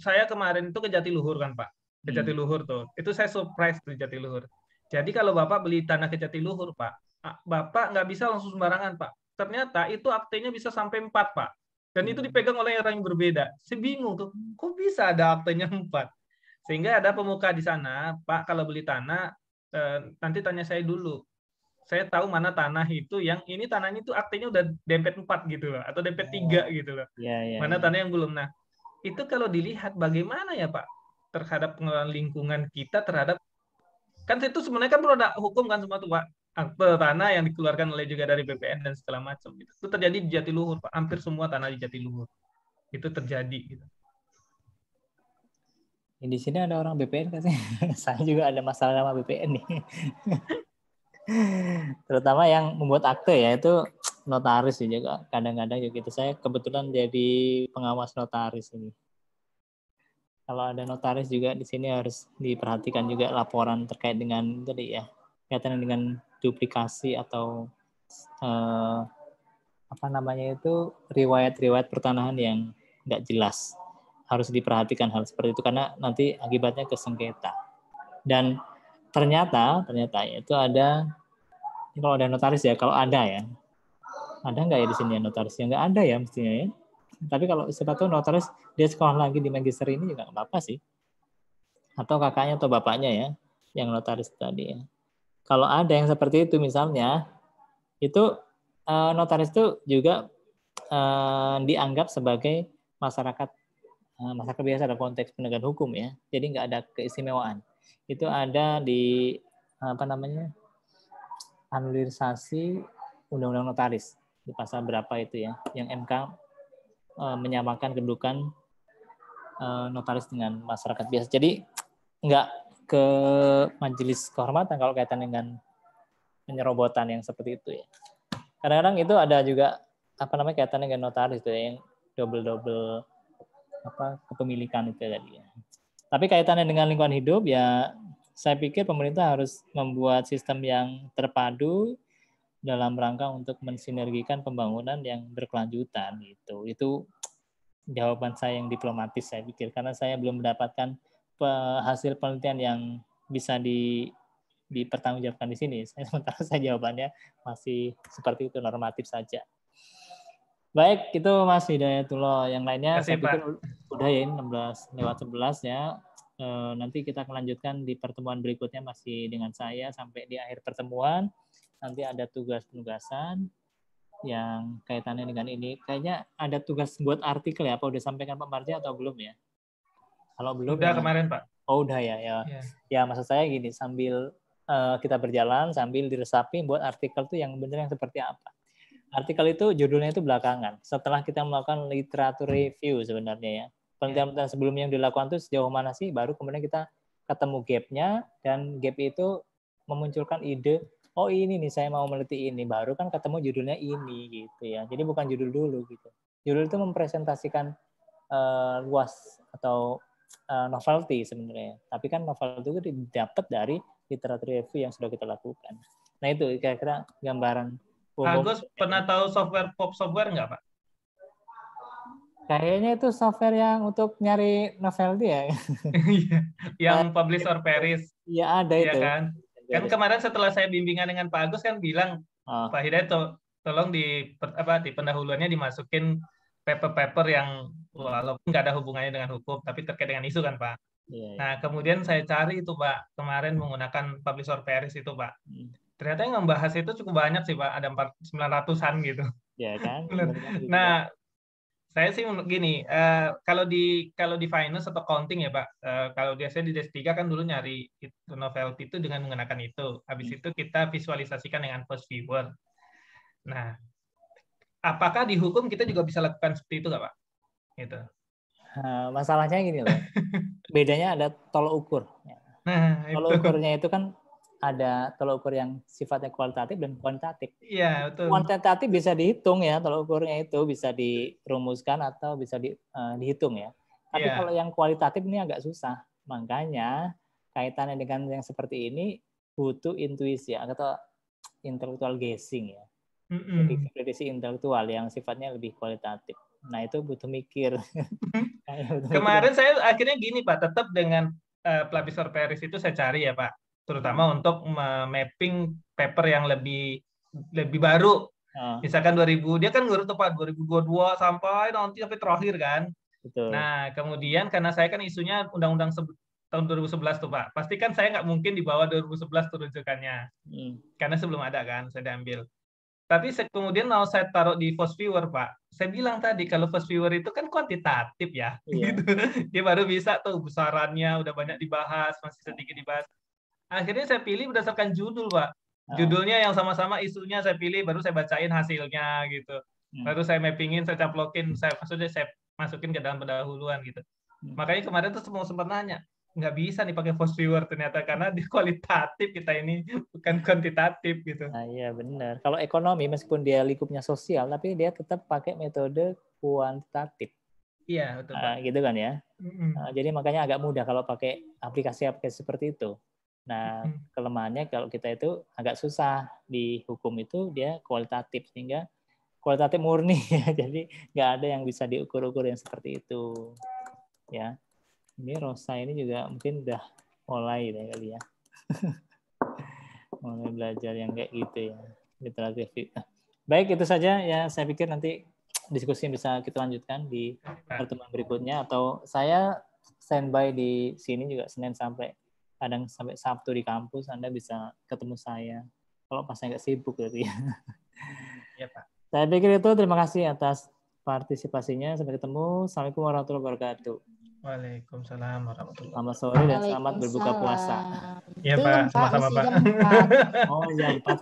saya kemarin itu ke Jatiluhur kan Pak, ke Jatiluhur tuh, itu saya surprise di Jatiluhur. Jadi kalau Bapak beli tanah ke Jatiluhur Pak, Bapak nggak bisa langsung sembarangan Pak. Ternyata itu aktenya bisa sampai 4 Pak. Dan itu dipegang oleh orang yang berbeda. Saya bingung tuh, kok bisa ada aktenya 4? Sehingga ada pemuka di sana, Pak kalau beli tanah, nanti tanya saya dulu. Saya tahu mana tanah itu yang ini tanahnya itu aktenya udah dempet 4 gitu loh, atau dempet 3 gitu loh. Mana tanah yang belum. Nah, itu kalau dilihat bagaimana ya Pak terhadap pengelolaan lingkungan kita terhadap, kan itu sebenarnya kan produk hukum kan semua tuh Pak, akte tanah yang dikeluarkan oleh juga dari BPN dan segala macam gitu. Itu terjadi di Jatiluhur Pak, hampir semua tanah di Jatiluhur itu terjadi gitu. Di sini ada orang BPN kan sih? Saya juga ada masalah sama BPN nih. Terutama yang membuat akte ya, itu notaris juga. Kadang-kadang juga gitu. Saya kebetulan jadi pengawas notaris ini. Kalau ada notaris juga di sini harus diperhatikan juga laporan terkait dengan tadi ya, kaitan dengan duplikasi atau riwayat-riwayat pertanahan yang nggak jelas. Harus diperhatikan hal seperti itu karena nanti akibatnya ke sengketa. Dan ternyata ya itu ada, kalau ada notaris ya, kalau ada ya, ada nggak ya di sini ya notaris? Ya nggak ada ya mestinya ya. Tapi kalau siapa tahu notaris dia sekolah lagi di magister ini juga nggak apa-apa sih. Atau kakaknya atau bapaknya ya yang notaris tadi ya. Kalau ada yang seperti itu misalnya, itu notaris itu juga dianggap sebagai masyarakat biasa dalam konteks penegakan hukum ya. Jadi nggak ada keistimewaan. Itu ada di anulirisasi Undang-Undang Notaris di pasal berapa itu ya, yang MK menyamakan kedudukan notaris dengan masyarakat biasa. Jadi nggak ke majelis kehormatan kalau kaitan dengan penyerobotan yang seperti itu ya. Kadang-kadang itu ada juga kaitan dengan notaris itu ya, yang double kepemilikan itu tadi ya. Tapi kaitannya dengan lingkungan hidup ya, saya pikir pemerintah harus membuat sistem yang terpadu dalam rangka untuk mensinergikan pembangunan yang berkelanjutan gitu. Itu jawaban saya yang diplomatis saya pikir, karena saya belum mendapatkan hasil penelitian yang bisa dipertanggungjawabkan di sini. Sementara saya jawabannya masih seperti itu, normatif saja. Baik, itu Mas Hidayatullah. Yang lainnya saya pikir udah ya, 16:11 ya. Nanti kita akan lanjutkan di pertemuan berikutnya masih dengan saya sampai di akhir pertemuan. Nanti ada tugas-penugasan yang kaitannya dengan ini. Kayaknya ada tugas buat artikel ya, apa udah sampaikan Pak Marja atau belum ya? Kalau belum udah ya, kemarin Pak. Oh udah ya. Ya maksud saya gini, sambil kita berjalan sambil diresapi buat artikel tuh yang benar yang seperti apa. Artikel itu judulnya itu belakangan. Setelah kita melakukan literatur review sebenarnya ya. Penelitian sebelumnya yang dilakukan itu sejauh mana sih, baru kemudian kita ketemu gap-nya, dan gap itu memunculkan ide, oh ini nih saya mau meneliti ini, baru kan ketemu judulnya ini gitu ya. Jadi bukan judul dulu gitu. Judul itu mempresentasikan luas atau novelty sebenarnya. Tapi kan novelty itu didapat dari literatur review yang sudah kita lakukan. Nah itu kira-kira gambaran umum. Agus pernah tahu pop software nggak Pak? Kayaknya itu software yang untuk nyari novelty ya. Yang Publisher Paris. Iya ada itu. Kan? Kan kemarin setelah saya bimbingan dengan Pak Agus kan bilang, Pak Hidayat tolong di pendahuluannya dimasukin paper-paper yang walaupun nggak ada hubungannya dengan hukum, tapi terkait dengan isu kan Pak. Nah kemudian saya cari itu Pak, kemarin menggunakan Publisher Paris itu Pak. Ternyata yang membahas itu cukup banyak sih Pak, ada 900-an gitu. Ya kan. Nah saya sih gini, kalau di finance atau accounting ya Pak, kalau biasanya di D3 kan dulu nyari itu novelty itu dengan menggunakan itu. Habis itu kita visualisasikan dengan post viewer. Nah, apakah di hukum kita juga bisa lakukan seperti itu nggak Pak? Gitu. Masalahnya gini loh, bedanya ada tolok ukur. Nah, tolok ukurnya itu kan ada tolok ukur yang sifatnya kualitatif dan kuantitatif. Iya, betul. Kuantitatif bisa dihitung ya, tolok ukurnya itu bisa dirumuskan atau bisa dihitung ya. Tapi kalau yang kualitatif ini agak susah. Makanya kaitannya dengan yang seperti ini butuh intuisi atau intellectual guessing ya. Jadi prediksi intelektual yang sifatnya lebih kualitatif. Nah itu butuh mikir. Kemarin saya akhirnya gini Pak, tetap dengan Publisher Paris itu saya cari ya Pak, terutama untuk mapping paper yang lebih baru. Misalkan 2000, dia kan ngurut Pak 2022 sampai terakhir kan. Betul. Nah kemudian karena saya kan isunya undang-undang tahun 2011 tuh Pak, pasti kan saya nggak mungkin di bawah 2011 tuh rujukannya, karena sebelum ada kan saya diambil. Tapi kemudian mau saya taruh di Post Viewer Pak, saya bilang tadi kalau Post Viewer itu kan kuantitatif ya, gitu. Dia baru bisa tuh besarannya udah banyak dibahas, masih sedikit dibahas. Akhirnya saya pilih berdasarkan judul Pak, judulnya yang sama-sama isunya saya pilih, baru saya bacain hasilnya gitu, baru saya mappingin, saya caplokin, saya masukin ke dalam pendahuluan gitu. Makanya kemarin tuh sempat nanya, nggak bisa nih pakai Post Viewer ternyata karena di kualitatif kita ini bukan kuantitatif gitu. Nah, iya benar. Kalau ekonomi meskipun dia lingkupnya sosial tapi dia tetap pakai metode kuantitatif. Iya, betul Pak. Gitu kan ya. Jadi makanya agak mudah kalau pakai aplikasi-aplikasi seperti itu. Nah, kelemahannya kalau kita itu agak susah di hukum itu dia kualitatif sehingga kualitatif murni ya. Jadi nggak ada yang bisa diukur-ukur yang seperti itu. Ya. Ini Rosa ini juga mungkin udah mulai deh kali ya. Mulai belajar yang kayak gitu ya. Literatur review. Baik, itu saja ya. Saya pikir nanti diskusi bisa kita lanjutkan di pertemuan berikutnya. Atau saya standby di sini juga Senin sampai kadang sampai Sabtu di kampus. Anda bisa ketemu saya. Kalau pas saya nggak sibuk berarti ya. Iya Pak. Saya pikir itu terima kasih atas partisipasinya. Sampai ketemu. Assalamualaikum warahmatullahi wabarakatuh. Waalaikumsalam warahmatullahi Selamat sore dan selamat berbuka puasa. Waalaikumsalam. Iya Belum, Pak, sama-sama masih Pak. jam 4. Oh, jam 4 ya.